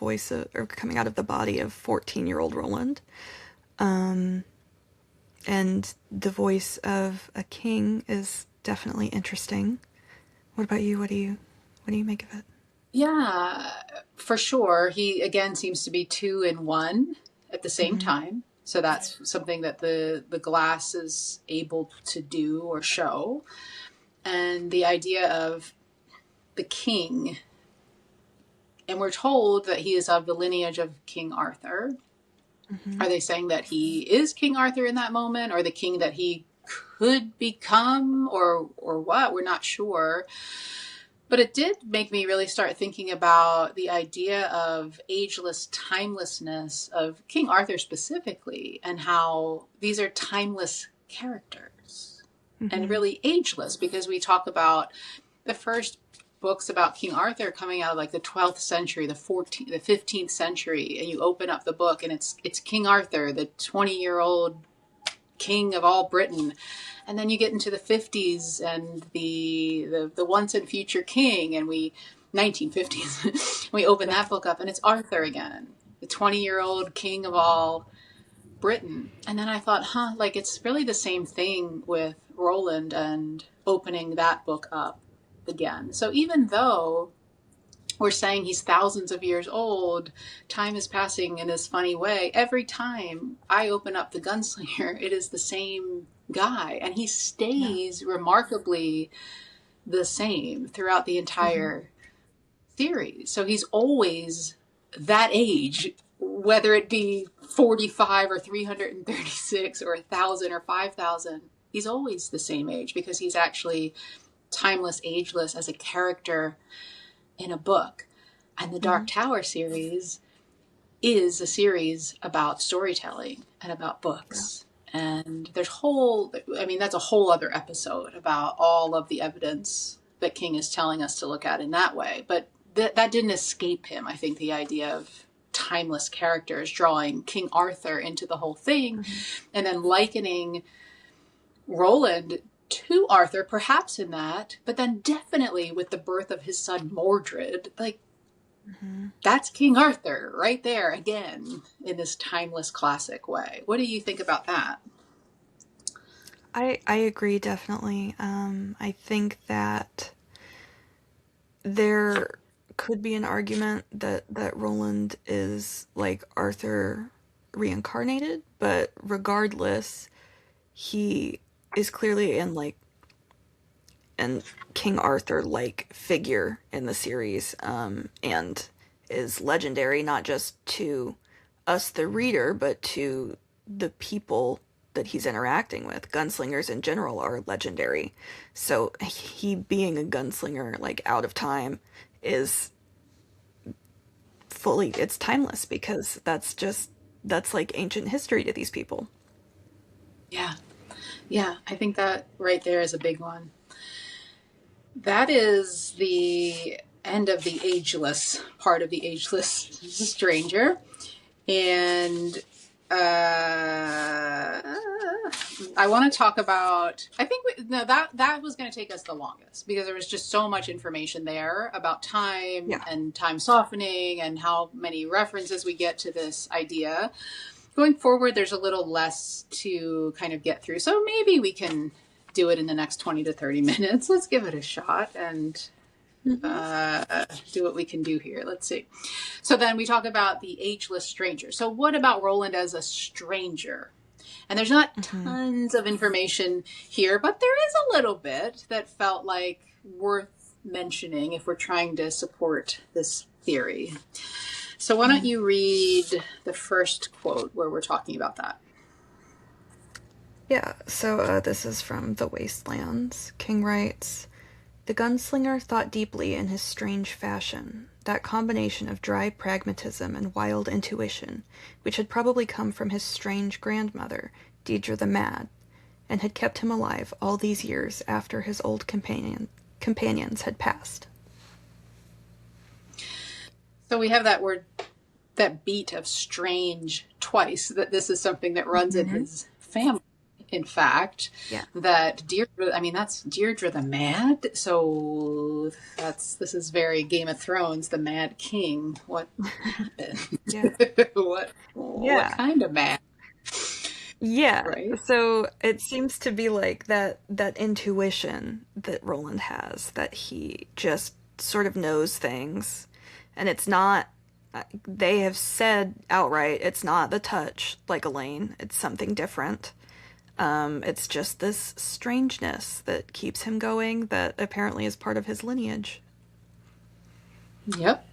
coming out of the body of 14-year-old Roland. And the voice of a king is definitely interesting. What about you? What do you make of it? Yeah, for sure. He again seems to be two in one at the same time. So that's something that the glass is able to do or show. And the idea of the king, and we're told that he is of the lineage of King Arthur. Are they saying that he is King Arthur in that moment, or the king that he could become, or what? We're not sure. But it did make me really start thinking about the idea of ageless timelessness of King Arthur specifically, and how these are timeless characters and really ageless, because we talk about the first books about King Arthur coming out of like the 12th century, the 15th century, and you open up the book and it's King Arthur, the 20-year-old king of all Britain. And then you get into the 50s and the once and future king, and 1950s, we open that book up and it's Arthur again, the 20-year-old king of all Britain. And then I thought, like it's really the same thing with Roland and opening that book up again. So even though we're saying he's thousands of years old, time is passing in this funny way. Every time I open up the Gunslinger, it is the same guy, and he stays remarkably the same throughout the entire series. So he's always that age, whether it be 45 or 336 or 1,000 or 5,000. He's always the same age, because he's actually timeless, ageless as a character in a book. And the Dark Tower series is a series about storytelling and about books. And that's a whole other episode about all of the evidence that King is telling us to look at in that way. But that didn't escape him. I think the idea of timeless characters, drawing King Arthur into the whole thing, and then likening Roland to Arthur, perhaps in that, but then definitely with the birth of his son Mordred, like that's King Arthur right there again in this timeless classic way. What do you think about that? I agree, definitely. I think that there could be an argument that Roland is like Arthur reincarnated, but regardless, he is clearly an King Arthur-like figure in the series, and is legendary not just to us, the reader, but to the people that he's interacting with. Gunslingers in general are legendary. So he being a gunslinger, like out of time, is it's timeless, because that's like ancient history to these people. Yeah, I think that right there is a big one. That is the end of the ageless part of the Ageless Stranger. And I want to talk about, I think that was going to take us the longest, because there was just so much information there about time and time softening and how many references we get to this idea. Going forward, there's a little less to kind of get through. So maybe we can do it in the next 20 to 30 minutes. Let's give it a shot and do what we can do here. Let's see. So then we talk about the Ageless Stranger. So what about Roland as a stranger? And there's not tons of information here, but there is a little bit that felt like worth mentioning if we're trying to support this theory. So why don't you read the first quote where we're talking about that? Yeah, so this is from The Wastelands. King writes, "The gunslinger thought deeply in his strange fashion, that combination of dry pragmatism and wild intuition, which had probably come from his strange grandmother, Deirdre the Mad, and had kept him alive all these years after his old companions had passed." So we have that word, that beat of strange twice, that this is something that runs in his family. In fact, that Deirdre, that's Deirdre the Mad. So this is very Game of Thrones, the Mad King. What happened? What kind of mad? Yeah, right? so it seems to be like that intuition that Roland has, that he just sort of knows things, and it's not, they have said outright it's not the touch like Elaine, it's something different. It's just this strangeness that keeps him going, that apparently is part of his lineage. Yep.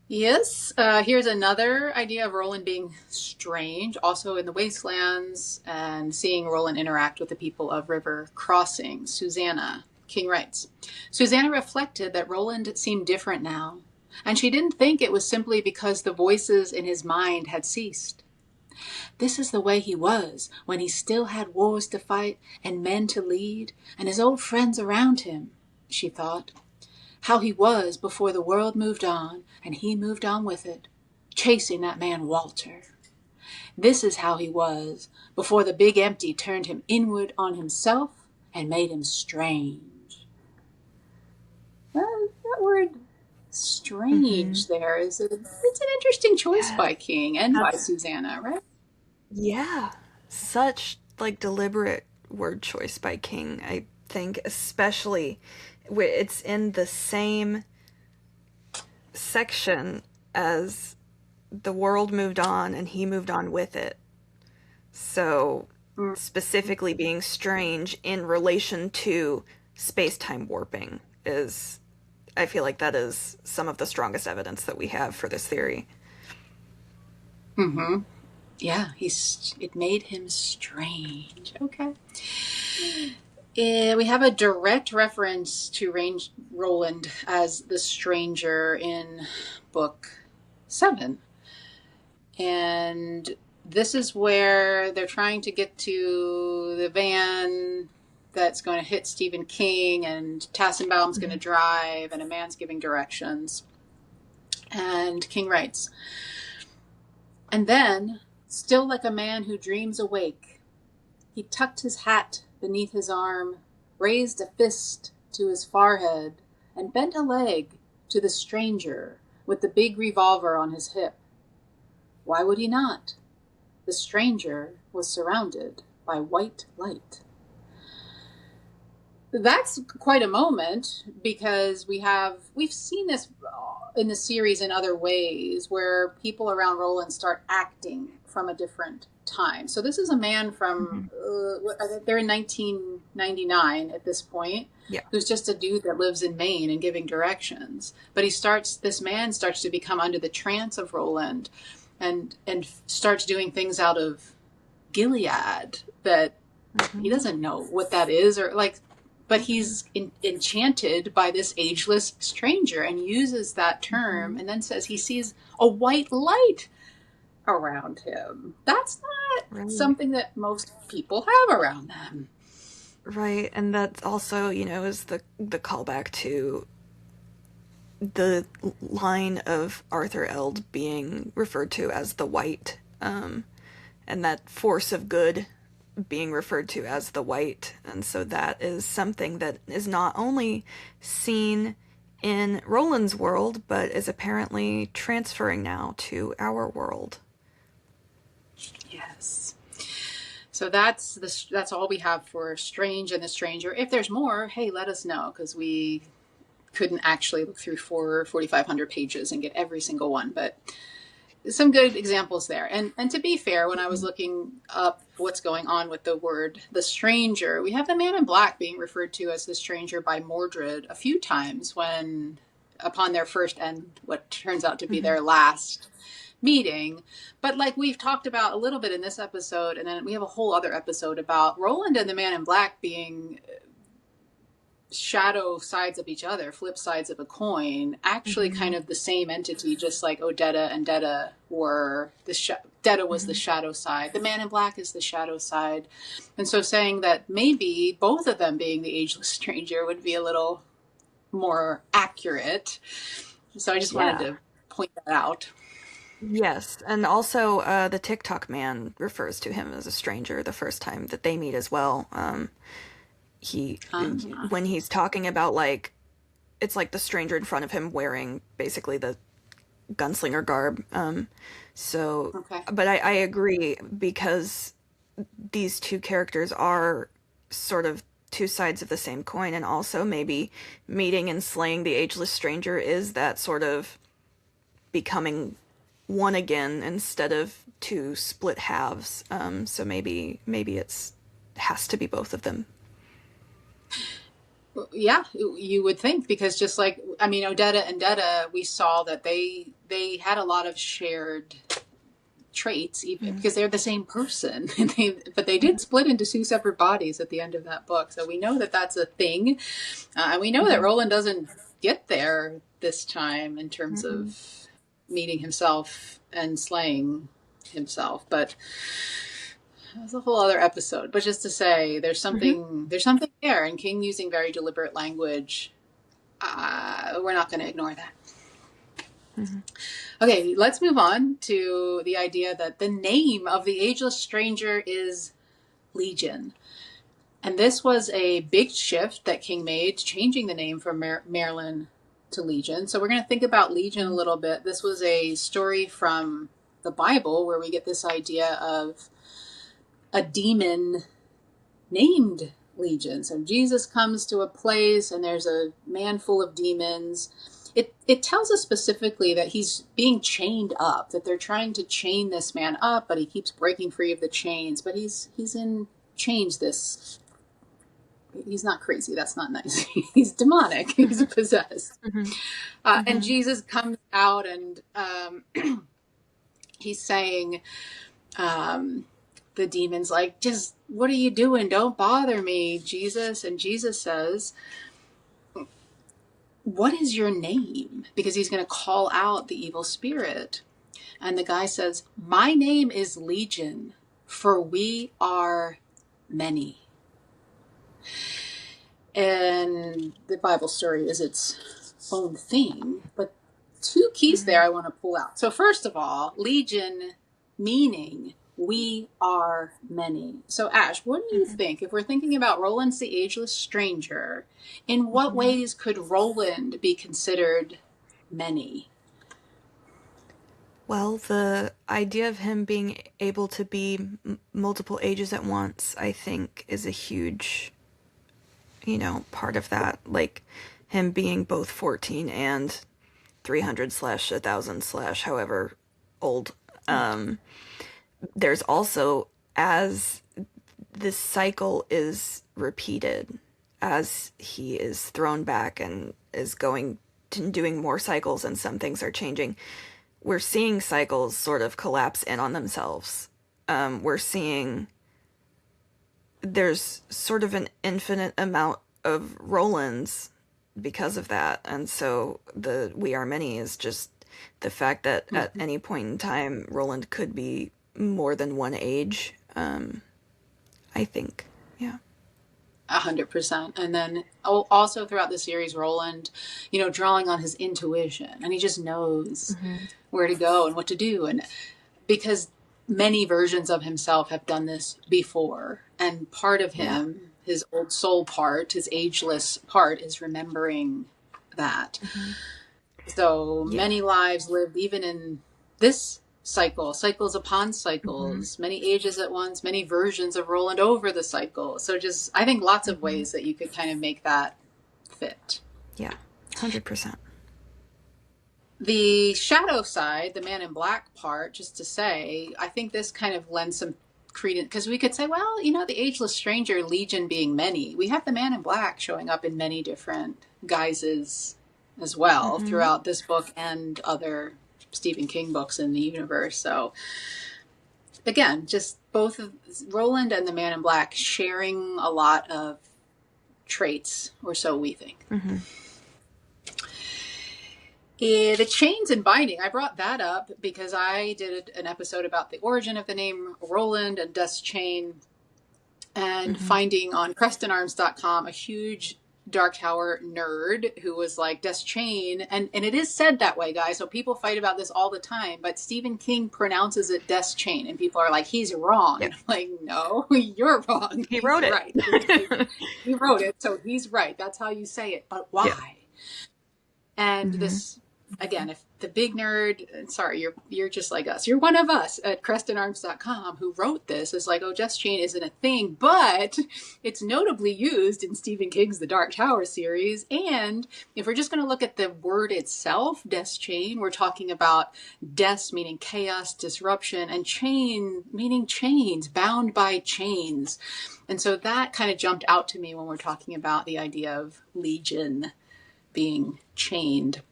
Yes, here's another idea of Roland being strange, also in the wastelands, and seeing Roland interact with the people of River Crossing. Susanna, King writes, Susanna reflected that Roland seemed different now, and she didn't think it was simply because the voices in his mind had ceased. This is the way he was when he still had wars to fight and men to lead and his old friends around him, she thought. How he was before the world moved on and he moved on with it, chasing that man Walter. This is how he was before the big empty turned him inward on himself and made him strange. Well, that word strange there it's an interesting choice by King and by That's, Susanna, right? yeah, such like deliberate word choice by King, I think, especially it's in the same section as the world moved on and he moved on with it. So, specifically being strange in relation to space-time warping is, I feel like that is some of the strongest evidence that we have for this theory. Mm-hmm. Yeah, it made him strange. Okay. We have a direct reference to Roland as the stranger in book 7. And this is where they're trying to get to the van that's going to hit Stephen King, and Tassenbaum's going to drive, and a man's giving directions. And King writes, and then, still like a man who dreams awake, he tucked his hat beneath his arm, raised a fist to his forehead, and bent a leg to the stranger with the big revolver on his hip. Why would he not? The stranger was surrounded by white light. That's quite a moment, because we've seen this in the series in other ways, where people around Roland start acting from a different time. So this is a man from they're in 1999 at this point, Yeah. who's just a dude that lives in Maine and giving directions. But this man starts to become under the trance of Roland, and starts doing things out of Gilead that he doesn't know what that is, or like. But he's enchanted by this ageless stranger and uses that term, and then says he sees a white light around him. That's not something that most people have around them. Right, and that also, is the callback to the line of Arthur Eld being referred to as the White, and that force of good being referred to as the White. And so that is something that is not only seen in Roland's world, but is apparently transferring now to our world. Yes. So that's all we have for Strange and the Stranger. If there's more, hey, let us know, because we couldn't actually look through 4,500 pages and get every single one, but some good examples there. And to be fair, when I was looking up what's going on with the word the stranger, we have the man in black being referred to as the stranger by Mordred a few times when upon their first and what turns out to be their last meeting. But like we've talked about a little bit in this episode, and then we have a whole other episode about Roland and the man in black being shadow sides of each other, flip sides of a coin, actually kind of the same entity, just like Odetta and Detta were. Detta was the shadow side. The man in black is the shadow side. And so saying that maybe both of them being the ageless stranger would be a little more accurate. So I just wanted to point that out. Yes, and also the TikTok man refers to him as a stranger the first time that they meet as well. When he's talking about, like, it's like the stranger in front of him wearing basically the gunslinger garb. But I agree, because these two characters are sort of two sides of the same coin, and also maybe meeting and slaying the Ageless Stranger is that sort of becoming one again instead of two split halves. So maybe it's has to be both of them. Yeah, you would think, because just like, I mean, Odetta and Detta, we saw that they had a lot of shared traits, even because they're the same person. But they did split into two separate bodies at the end of that book. So we know that that's a thing. And we know that Roland doesn't get there this time in terms of meeting himself and slaying himself. But that's a whole other episode. But just to say, there's something there, and King using very deliberate language. We're not going to ignore that. Okay, let's move on to the idea that the name of the Ageless Stranger is Legion. And this was a big shift that King made, changing the name from Marilyn to Legion. So we're going to think about Legion a little bit. This was a story from the Bible where we get this idea of a demon named Legion. So Jesus comes to a place and there's a man full of demons. It tells us specifically that he's being chained up, that they're trying to chain this man up, but he keeps breaking free of the chains. But he's in chains. He's not crazy. That's not nice. He's demonic. He's possessed. And Jesus comes out and he's saying, the demon's like, just, what are you doing? Don't bother me, Jesus. And Jesus says, what is your name? Because he's going to call out the evil spirit. And the guy says, my name is Legion, for we are many. And the Bible story is its own thing, but two keys there I want to pull out. So first of all, Legion meaning we are many. So Ash, what do you think? If we're thinking about Roland's the Ageless Stranger, in what ways could Roland be considered many? Well, the idea of him being able to be multiple ages at once, I think, is a huge, part of that. Like, him being both 14 and 300/1000/ however old. There's also, as this cycle is repeated, as he is thrown back and is going to doing more cycles and some things are changing, we're seeing cycles sort of collapse in on themselves. We're seeing there's sort of an infinite amount of Rolands because of that. And so the we are many is just the fact that at any point in time, Roland could be more than one age, I think. Yeah. 100%. And then also throughout the series, Roland, drawing on his intuition, and he just knows where to go and what to do. And because many versions of himself have done this before, and part of him, his old soul part, his ageless part, is remembering that. So many lives lived even in this cycles upon cycles, many ages at once, many versions of Roland over the cycle. So just, I think lots of ways that you could kind of make that fit. Yeah, 100%. The shadow side, the man in black part, just to say, I think this kind of lends some credence, because we could say, well, the Ageless Stranger, Legion being many, we have the man in black showing up in many different guises as well throughout this book and other Stephen King books in the universe. So again, just both of Roland and the man in black sharing a lot of traits, or so we think. The chains and binding, I brought that up because I did an episode about the origin of the name Roland and Deschain, and finding on CrestonArms.com a huge Dark Tower nerd who was like, Deschain, and it is said that way, guys, so people fight about this all the time, but Stephen King pronounces it Deschain, and people are like, he's wrong. And I'm like, no, you're wrong. He wrote it. Right. He wrote it, so he's right. That's how you say it. But why? And this again, if the big nerd, sorry, you're just like us. You're one of us at CrestonArms.com who wrote this. Is like, oh, Deschain isn't a thing, but it's notably used in Stephen King's The Dark Tower series. And if we're just going to look at the word itself, Deschain, we're talking about des meaning chaos, disruption, and chain meaning chains, bound by chains. And so that kind of jumped out to me when we're talking about the idea of legion being chained.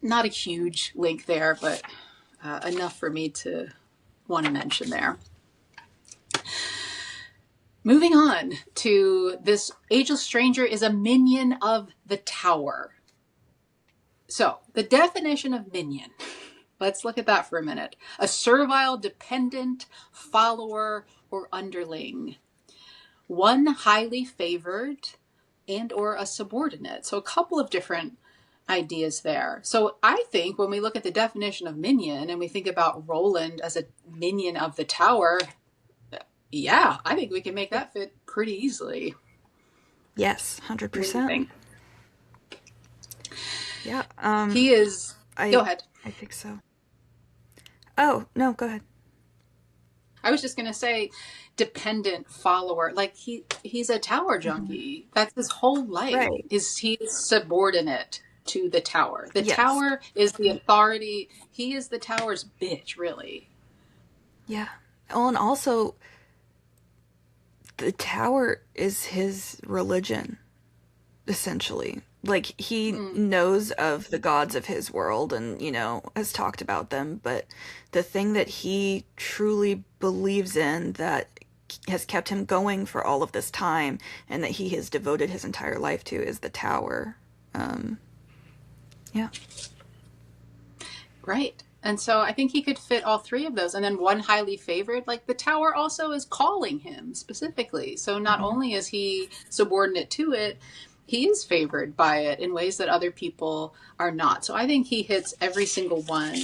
Not a huge link there, but enough for me to want to mention there. Moving on to this, Ageless Stranger is a minion of the tower. So the definition of minion, let's look at that for a minute. A servile dependent, follower, or underling. One highly favored and or a subordinate. So a couple of different ideas there. So I think when we look at the definition of minion and we think about Roland as a minion of the tower, yeah, I think we can make that fit pretty easily. Yes, 100%. Yeah. He is. Go ahead. I think so. Oh, no, go ahead. I was just going to say dependent follower. Like he's a tower junkie. That's his whole life. Right. He is subordinate to the tower. The Yes. tower is the authority. He is the tower's bitch, really. Yeah. Oh, and also the tower is his religion, essentially. Like, he knows of the gods of his world and, you know, has talked about them, but the thing that he truly believes in that has kept him going for all of this time and that he has devoted his entire life to is the tower. Yeah. Right. And so I think he could fit all three of those. And then one highly favored, like the tower also is calling him specifically. So not only is he subordinate to it, he is favored by it in ways that other people are not. So I think he hits every single one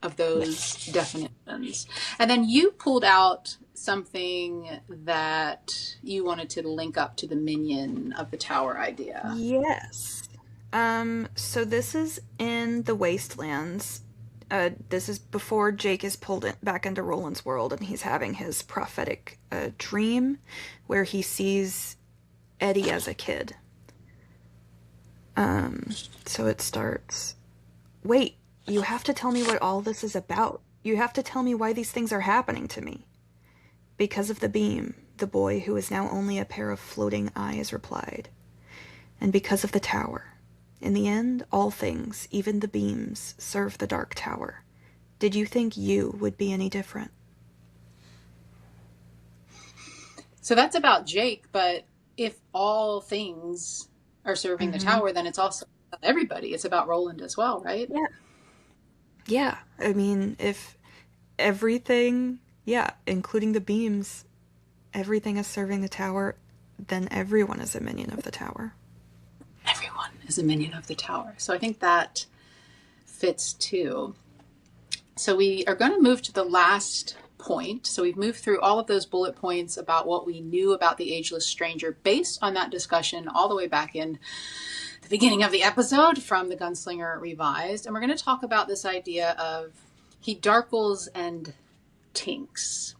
of those definitions. And then you pulled out something that you wanted to link up to the minion of the tower idea. Yes. So this is in the Wastelands. This is before Jake is pulled back into Roland's world and he's having his prophetic dream where he sees Eddie as a kid. So it starts, wait, you have to tell me what all this is about. You have to tell me why these things are happening to me. Because of the beam, the boy who is now only a pair of floating eyes replied. And because of the tower. In the end, all things, even the beams, serve the Dark Tower. Did you think you would be any different? So that's about Jake, but if all things are serving the tower, then it's also about everybody. It's about Roland as well, right? Yeah. Yeah. I mean, if everything, including the beams, everything is serving the tower, then everyone is a minion of the tower. Everyone is a minion of the tower. So I think that fits too. So we are going to move to the last point. So we've moved through all of those bullet points about what we knew about the Ageless Stranger based on that discussion all the way back in the beginning of the episode from the Gunslinger Revised. And we're going to talk about this idea of he darkles and tinks.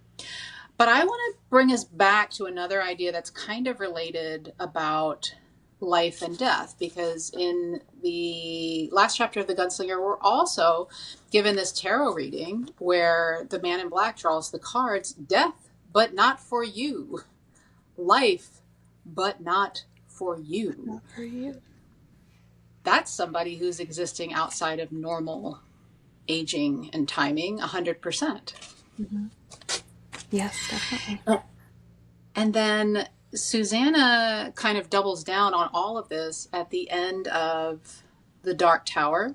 But I want to bring us back to another idea that's kind of related about life and death, because in the last chapter of the Gunslinger, we're also given this tarot reading where the man in black draws the cards, death, but not for you. Life, but not for you. Not for you. That's somebody who's existing outside of normal aging and timing 100%. Mm-hmm. Yes, definitely. And then Susanna kind of doubles down on all of this at the end of the Dark Tower.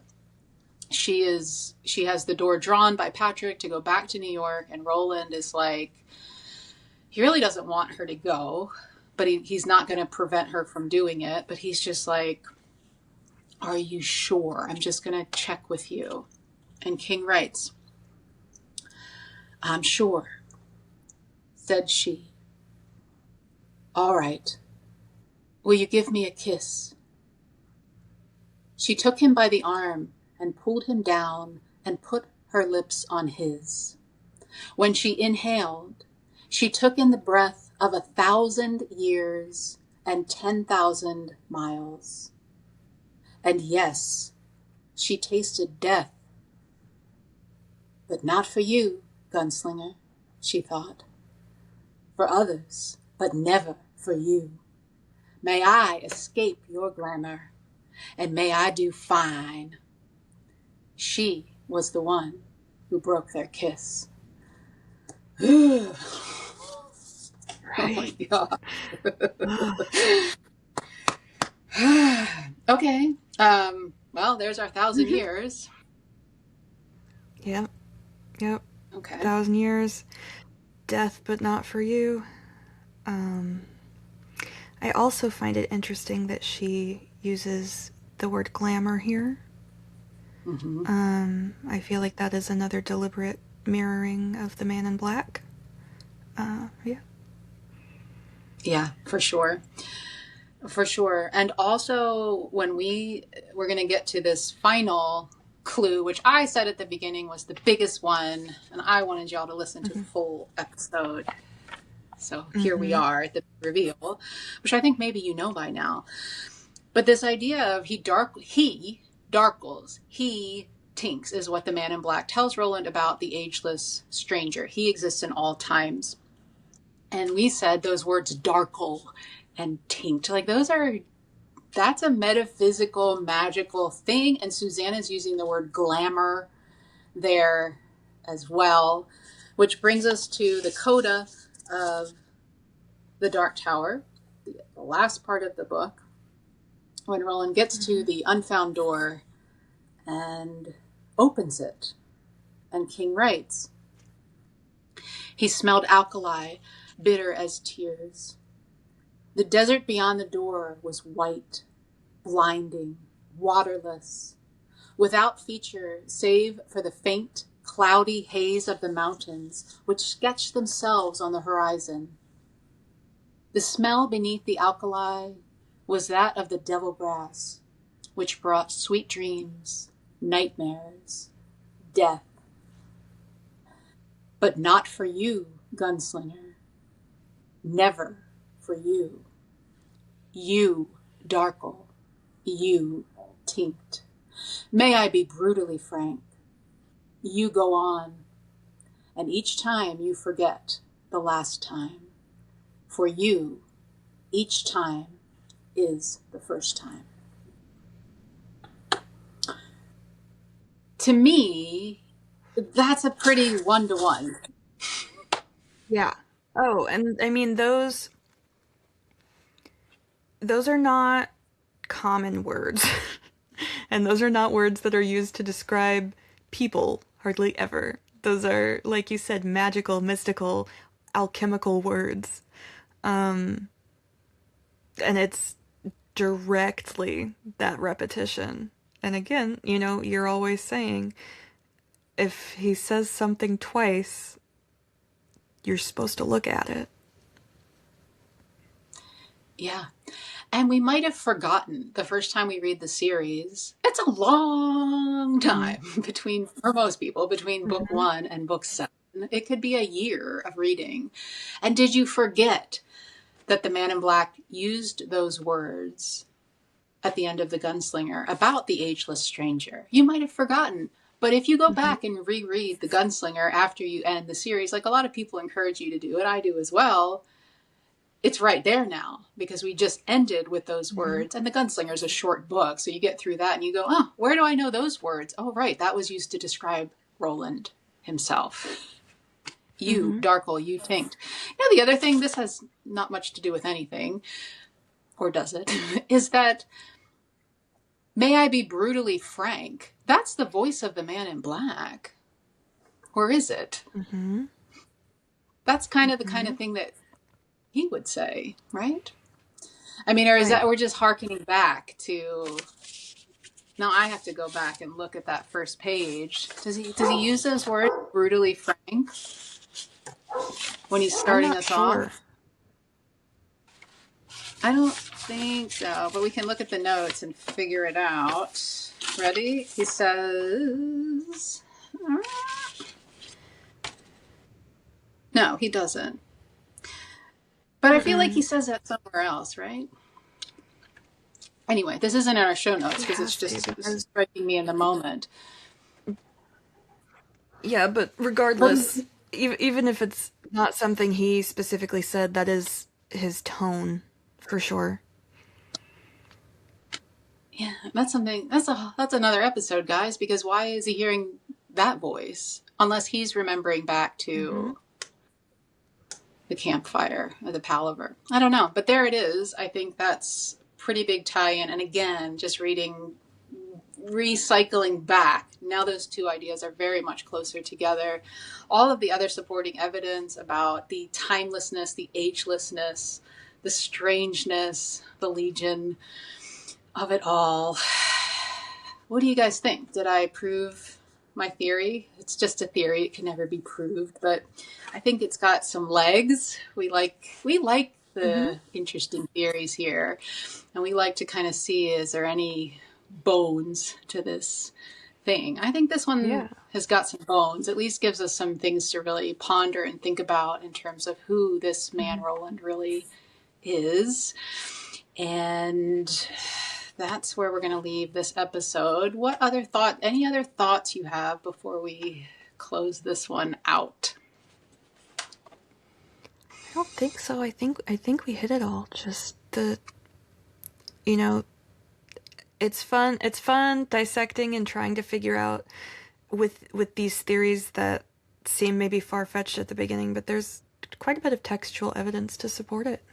She has the door drawn by Patrick to go back to New York, and Roland is like, he really doesn't want her to go, but he's not going to prevent her from doing it. But he's just like, are you sure? I'm just going to check with you. And King writes, I'm sure, said she. All right. Will you give me a kiss? She took him by the arm and pulled him down and put her lips on his. When she inhaled, she took in the breath of 1,000 years and 10,000 miles. And yes, she tasted death. But not for you, Gunslinger, she thought. For others, but never for you. May I escape your glamour, and may I do fine. She was the one who broke their kiss. Oh my God. Okay. Well, there's our 1,000 years. Yep. Okay. 1,000 years. Death, but not for you. I also find it interesting that she uses the word glamour here. Mm-hmm. I feel like that is another deliberate mirroring of the Man in Black. Yeah. Yeah, for sure. For sure. And also, when we're going to get to this final clue, which I said at the beginning was the biggest one, and I wanted y'all to listen to the full episode. So here we are at the reveal, which I think maybe you know by now. But this idea of he darkles, he tinks is what the Man in Black tells Roland about the ageless stranger. He exists in all times. And we said those words darkle and tinct, like that's a metaphysical, magical thing. And Susanna's using the word glamour there as well, which brings us to the coda of the Dark Tower, the last part of the book, when Roland gets to the unfound door and opens it. And King writes, he smelled alkali, bitter as tears. The desert beyond the door was white, blinding, waterless, without feature save for the faint, cloudy haze of the mountains which sketched themselves on the horizon. The smell beneath the alkali was that of the devil grass, which brought sweet dreams, nightmares, death. But not for you, Gunslinger. Never for you. You darkle. You tinct. May I be brutally frank. You go on, and each time you forget the last time. For you, each time is the first time. To me, that's a pretty 1-to-1. Yeah. Oh, and I mean those are not common words. And those are not words that are used to describe people, hardly ever. Those are, like you said, magical, mystical, alchemical words. And it's directly that repetition. And again, you're always saying, if he says something twice, you're supposed to look at it. Yeah. And we might have forgotten the first time we read the series. It's a long time for most people, between book 1 and book 7. It could be a year of reading. And did you forget that the Man in Black used those words at the end of the Gunslinger about the ageless stranger? You might have forgotten. But if you go back and reread the Gunslinger after you end the series, like a lot of people encourage you to do, and I do as well, it's right there now, because we just ended with those words. And the Gunslinger is a short book, so you get through that and you go, oh, where do I know those words? Oh, right, that was used to describe Roland himself. You darkle, you tinct. The other thing, this has not much to do with anything, or does it, is that may I be brutally frank, that's the voice of the Man in Black. Or is it? That's kind of the kind of thing that he would say, right? I mean, or is that we're just hearkening back to? Now I have to go back and look at that first page. Does he use those words, brutally frank, when he's starting us off? I don't think so, but we can look at the notes and figure it out. Ready? He says... No, he doesn't. But I feel like he says that somewhere else, right? Anyway, this isn't in our show notes because it's just striking me in the moment. Yeah, but regardless, even if it's not something he specifically said, that is his tone, for sure. Yeah, that's something. That's another episode, guys. Because why is he hearing that voice unless he's remembering back to the campfire or the palaver? I don't know, but there it is. I think that's pretty big tie-in. And again, just recycling back. Now those two ideas are very much closer together. All of the other supporting evidence about the timelessness, the agelessness, the strangeness, the legion of it all. What do you guys think? Did I prove my theory? It's just a theory. It can never be proved, but I think it's got some legs. We like the interesting theories here, and we like to kind of see, is there any bones to this thing? I think this one has got some bones. At least gives us some things to really ponder and think about in terms of who this man Roland really is. And that's where we're going to leave this episode. Any other thoughts you have before we close this one out? I don't think so. I think we hit it all. Just it's fun dissecting and trying to figure out with these theories that seem maybe far-fetched at the beginning, but there's quite a bit of textual evidence to support it.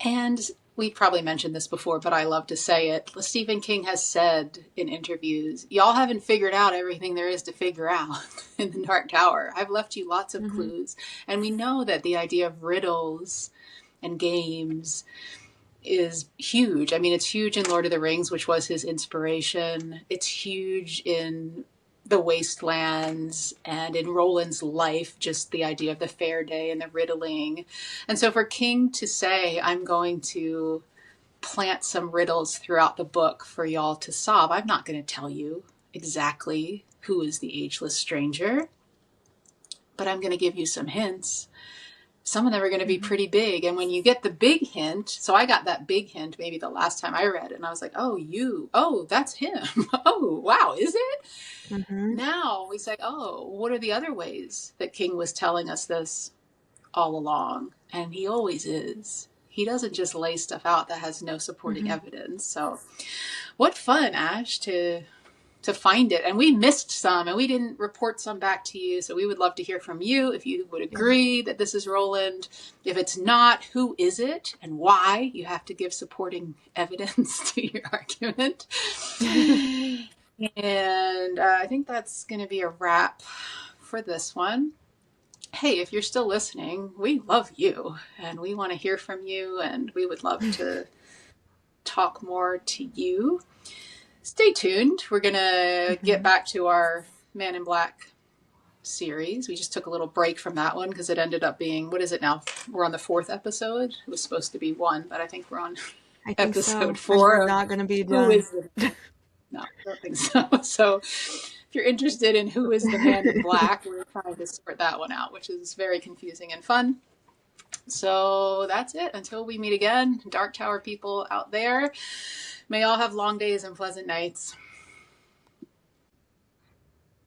And we probably mentioned this before, but I love to say it. Stephen King has said in interviews, y'all haven't figured out everything there is to figure out in the Dark Tower. I've left you lots of clues. And we know that the idea of riddles and games is huge. I mean, it's huge in Lord of the Rings, which was his inspiration. It's huge in the Wastelands and in Roland's life, just the idea of the fair day and the riddling. And so for King to say, I'm going to plant some riddles throughout the book for y'all to solve, I'm not going to tell you exactly who is the Ageless Stranger, but I'm going to give you some hints. Some of them are going to be pretty big. And when you get the big hint, so I got that big hint maybe the last time I read it, and I was like, oh, that's him. Oh, wow, is it? Now we say, what are the other ways that King was telling us this all along? And he always is. He doesn't just lay stuff out that has no supporting evidence. So what fun, Ash, to find it. And we missed some and we didn't report some back to you. So we would love to hear from you if you would agree that this is Roland. If it's not, who is it and why? You have to give supporting evidence to your argument. And I think that's going to be a wrap for this one. Hey, if you're still listening, we love you and we want to hear from you and we would love to talk more to you. Stay tuned. We're going to get back to our Man in Black series. We just took a little break from that one because it ended up being, what is it now? We're on the 4th episode. It was supposed to be 1, but I think we're on episode 4. We're not going to be done. Who is it? No, I don't think so. So if you're interested in who is the Man in Black, we're trying to sort that one out, which is very confusing and fun. So that's it. Until we meet again, Dark Tower people out there, may all have long days and pleasant nights.